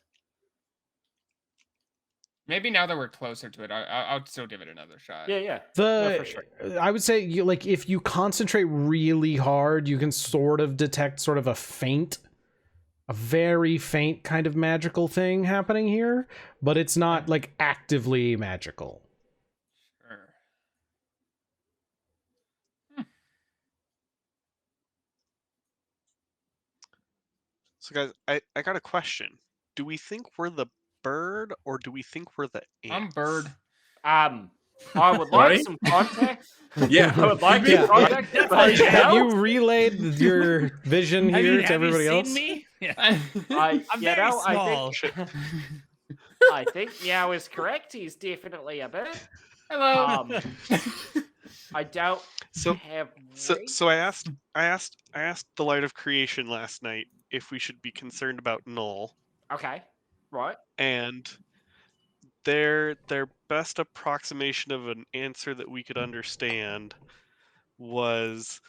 Maybe now that we're closer to it, I'll still give it another shot. Yeah. No, for sure. I would say if you concentrate really hard, you can sort of detect sort of a very faint kind of magical thing happening here, but it's not like actively magical. Sure. So guys, I got a question. Do we think we're the bird or do we think we're the ant? I'm bird. I would like some context. Yeah. I would like Yeah. some context. Have you relayed your vision here to everybody have you else? seen me? Yeah. I'm very small. I think Meow is correct. He's definitely a bird. Hello. I don't have. So I asked the Light of Creation last night if we should be concerned about Null, Okay, right. and their best approximation of an answer that we could understand was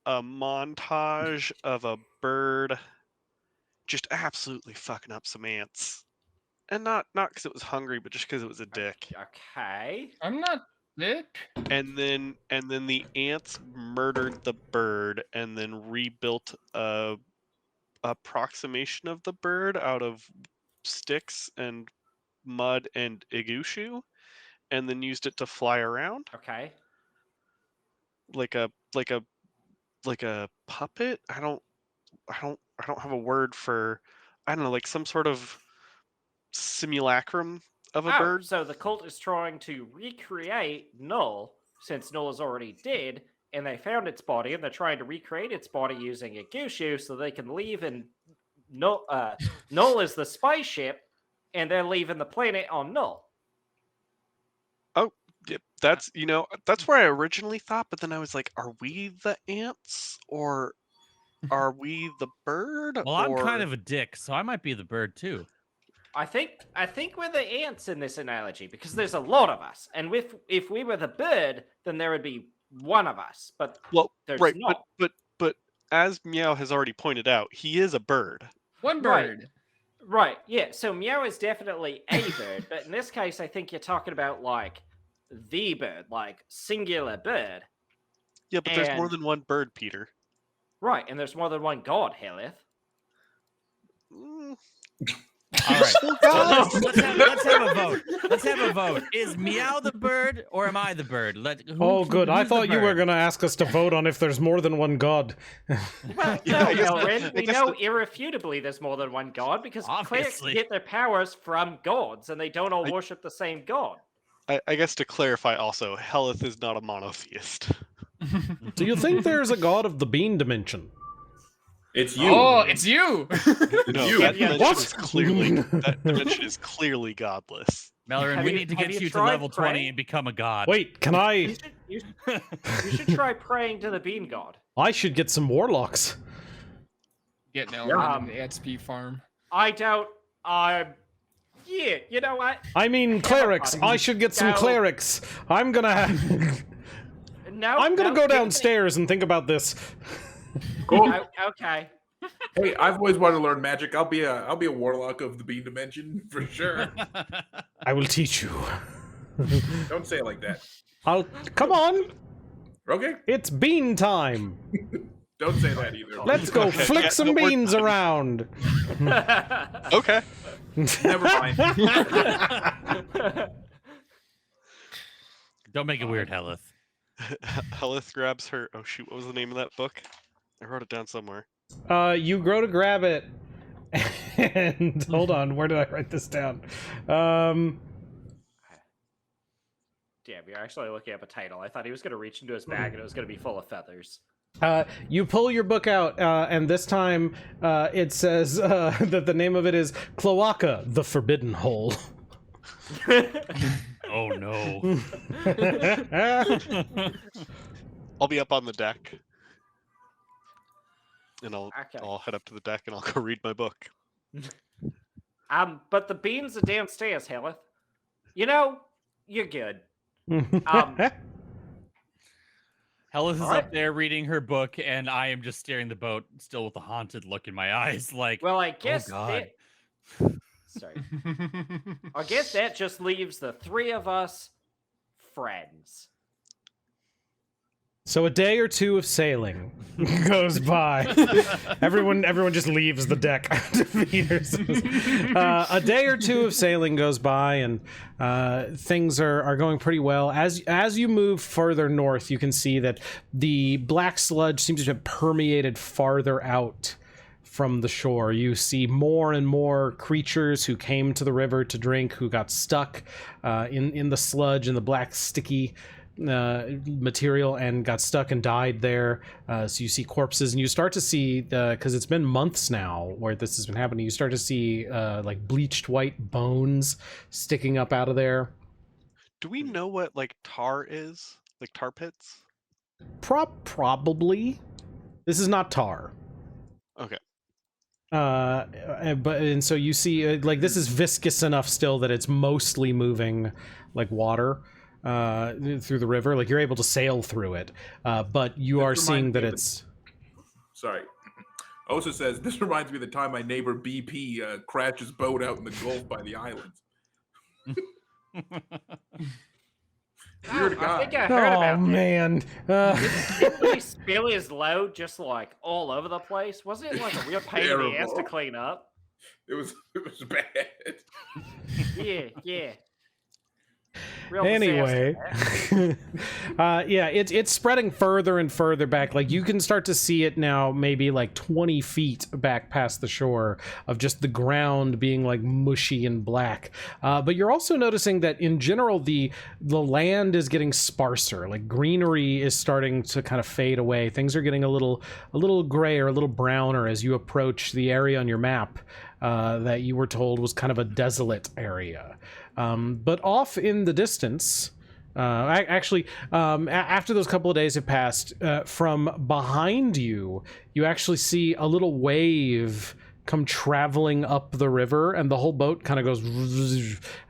a montage of a bird just absolutely fucking up some ants, and not because it was hungry, but just because it was a dick. Okay. I'm not dick. And then the ants murdered the bird and then rebuilt a approximation of the bird out of sticks and mud and igushu, and then used it to fly around Okay. like a puppet. I don't have a word for, I don't know, like some sort of simulacrum of a bird. So the cult is trying to recreate Null since Null is already dead, and they found its body, and they're trying to recreate its body using a Gushu so they can leave, and Null is the spaceship, and they're leaving the planet on Null. Oh, yeah, that's that's where I originally thought, but then I was like, are we the ants or are we the bird? Well, I'm kind of a dick, so I might be the bird too. I think we're the ants in this analogy because there's a lot of us, and if we were the bird, then there would be one of us. But there's right, not. but as Meow has already pointed out, he is a bird. One bird. Right. Yeah. So Meow is definitely a bird, but in this case, I think you're talking about like the bird, like singular bird. Yeah, but there's more than one bird, Peter. Right, and there's more than one god, Hellyth. All right. So let's have a vote. Let's have a vote. Is Meow the bird or am I the bird? Good. I thought you were going to ask us to vote on if there's more than one god. Well, we know irrefutably there's more than one god because clerics get their powers from gods and they don't all worship the same god. I guess to clarify also, Hellyth is not a monotheist. Do you think there's a god of the bean dimension? It's you. Oh, it's you. No, that dimension is clearly godless. Melrin, we need to get you to level 20 and become a god. Wait, can I? You should try praying to the bean god. I should get some warlocks. Get now in the XP farm. I doubt. Yeah, you know what? I mean clerics. I should get some clerics. I'm gonna go downstairs and think about this. Cool. Okay. Hey, I've always wanted to learn magic. I'll be a warlock of the bean dimension for sure. I will teach you. Don't say it like that. Come on. Okay. It's bean time. Don't say that either. Let's go flick some beans around. Okay. Never mind. Don't make it weird, Hellyth. Hellyth grabs her. Oh shoot! What was the name of that book? I wrote it down somewhere. You go to grab it, and hold on. Where did I write this down? Damn, you're actually looking up a title. I thought he was going to reach into his bag and it was going to be full of feathers. You pull your book out, and this time it says that the name of it is Cloaca, the Forbidden Hole. Oh no. I'll be up on the deck. And I'll head up to the deck and I'll go read my book. But the beans are downstairs, Hellyth. You know, you're good. Hellyth is up there reading her book, and I am just staring the boat, still with a haunted look in my eyes. Like, well, I guess. oh God. So I guess that just leaves the three of us friends. So a day or two of sailing goes by. everyone just leaves the deck. A day or two of sailing goes by, and things are going pretty well. As you move further north, you can see that the black sludge seems to have permeated farther out from the shore. You see more and more creatures who came to the river to drink, who got stuck in the sludge and the black sticky material and got stuck and died there. So you see corpses, and you start to see, because it's been months now where this has been happening, you start to see like bleached white bones sticking up out of there. Do we know what like tar is? Like tar pits? Probably. This is not tar. Okay. And so you see like this is viscous enough still that it's mostly moving like water through the river. Like you're able to sail through it, but you are seeing that it's... Sorry. Osa says, this reminds me of the time my neighbor BP crashed his boat out in the Gulf by the islands. I think I heard about that. Man. Didn't he spill his load just like all over the place? Wasn't it like a real pain in the ass to clean up? It was bad. Yeah. Real Anyway, yeah, it's spreading further and further back. Like you can start to see it now, maybe like 20 feet back past the shore, of just the ground being like mushy and black. But you're also noticing that in general, the land is getting sparser. Like greenery is starting to kind of fade away. Things are getting a little gray or a little browner as you approach the area on your map that you were told was kind of a desolate area. But off in the distance, after those couple of days have passed, from behind you, you actually see a little wave come traveling up the river, and the whole boat kind of goes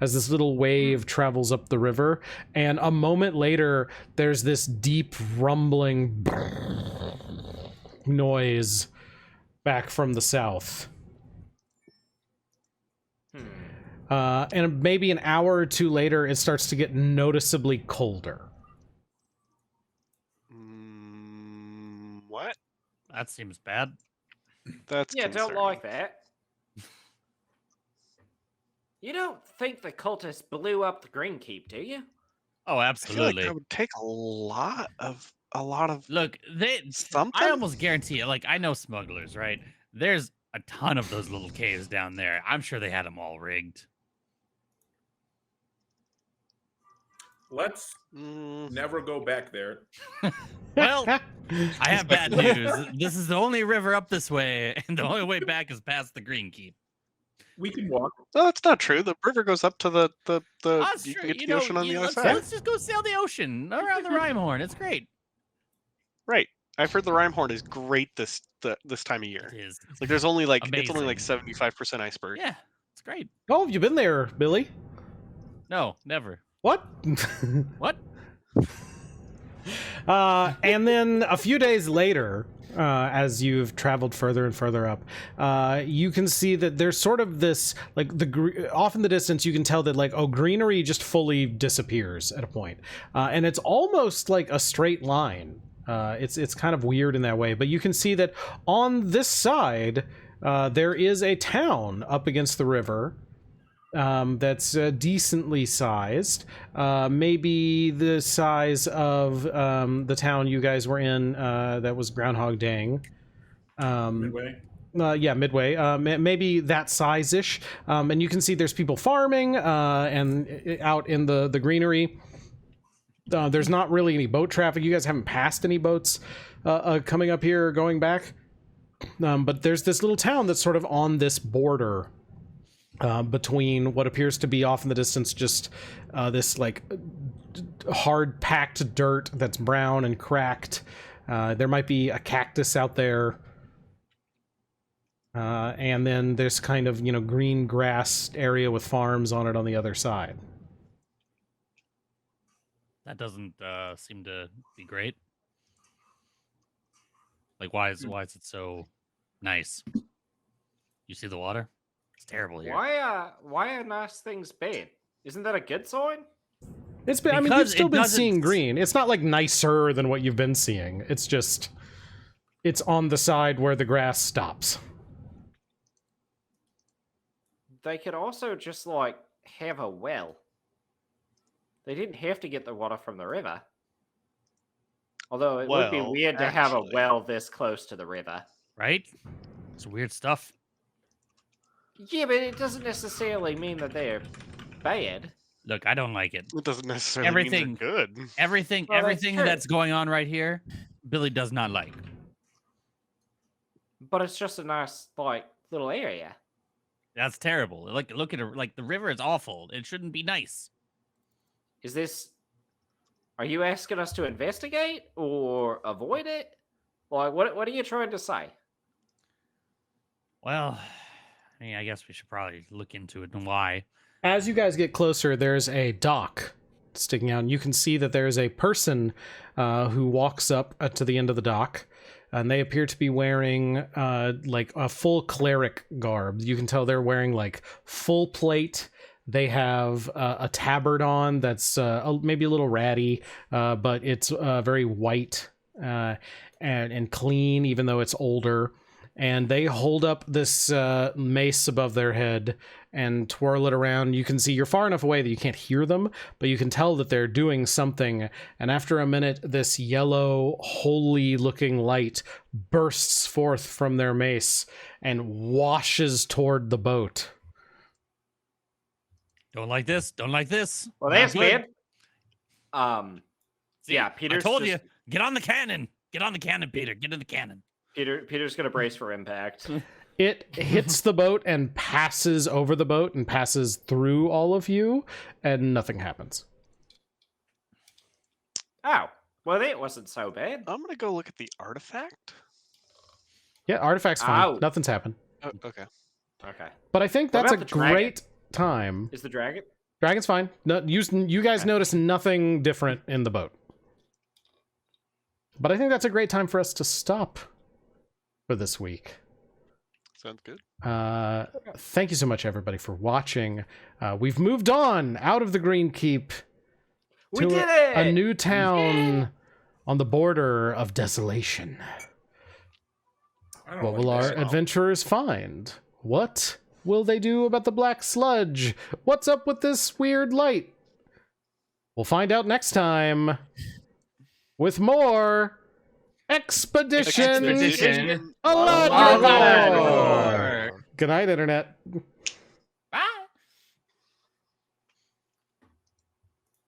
as this little wave travels up the river. And a moment later, there's this deep rumbling noise back from the south. And maybe an hour or two later, it starts to get noticeably colder. What? That seems bad. That's don't concerning. like that. You don't think the cultists blew up the Green Keep, do you? Oh, I feel like absolutely. that would take a lot of Look, something. I almost guarantee it. Like, I know smugglers, right? There's a ton of those little caves down there. I'm sure they had them all rigged. Let's never go back there. Well, I have bad news. This is the only river up this way, and the only way back is past the Green Keep. We can walk. No, that's not true. The river goes up to the That's you true. can get to the ocean on the other side. Let's just go sail the ocean around the Rhymehorn. It's great. Right. I've heard the Rhymehorn is great this time of year. It is. Like there's only like Amazing. it's only like 75% iceberg. Yeah, it's great. Oh, have you been there, Billy? No, never. What? What? And then a few days later, as you've traveled further and further up, you can see that there's sort of this, like off in the distance, you can tell that like, greenery just fully disappears at a point. And it's almost like a straight line. It's kind of weird in that way, but you can see that on this side, there is a town up against the river. That's decently sized, maybe the size of the town you guys were in, that was Groundhog Dang. Midway. Yeah, Midway. Maybe that size-ish. And you can see there's people farming and out in the greenery. There's not really any boat traffic. You guys haven't passed any boats coming up here or going back. But there's this little town that's sort of on this border between what appears to be off in the distance just this like hard packed dirt that's brown and cracked. There might be a cactus out there, and then there's kind of green grass area with farms on it on the other side. That doesn't seem to be great. Like, why is it so nice? You see the water? It's terrible here. Why are nice things bad? Isn't that a good sign? It's been, I mean, you've Because still it been doesn't- seeing green. It's not like nicer than what you've been seeing. It's just, it's on the side where the grass stops. They could also just like have a well. They didn't have to get the water from the river. Although it would be Well, weird to have a actually- well this close to the river. Right? It's weird stuff. Yeah, but it doesn't necessarily mean that they're bad. Look, I don't like it. It doesn't necessarily Everything- mean they're good. Everything, Well, that's everything true. that's going on right here, Billy does not like. But it's just a nice like little area. That's terrible. Like, look at it. Like, the river is awful. It shouldn't be nice. Is this? Are you asking us to investigate or avoid it? Like, what are you trying to say? Well, I mean, I guess we should probably look into it and why. As you guys get closer, there's a dock sticking out, and you can see that there's a person who walks up to the end of the dock, and they appear to be wearing like a full cleric garb. You can tell they're wearing like full plate. They have a tabard on that's maybe a little ratty, but it's very white and clean, even though it's older. And they hold up this mace above their head and twirl it around. You can see you're far enough away that you can't hear them, but you can tell that they're doing something. And after a minute, this yellow, holy-looking light bursts forth from their mace and washes toward the boat. Don't like this. Don't like this. Well, Not that's good. bad. See, Yeah, I Peter's told just- you. Get on the cannon. Get on the cannon, Peter. Get in the cannon. Peter's gonna brace for impact. It hits the boat and passes over the boat and passes through all of you, and nothing happens. Oh, well, that wasn't so bad. I'm gonna go look at the artifact. Yeah, artifact's fine. Ow. Nothing's happened. Oh, okay. Okay, But I think What that's a about the dragon? great time. is the dragon? Dragon's fine. No, you guys notice nothing different in the boat. But I think that's a great time for us to stop for this week. Sounds good. Thank you so much, everybody, for watching. We've moved on out of the Green Keep We to did it! a new town on the border of desolation. I don't What know will our this is. adventurers find? What will they do about the black sludge? What's up with this weird light? We'll find out next time with more Expedition Expedition Aladragor. Aladragor. Good night, Internet.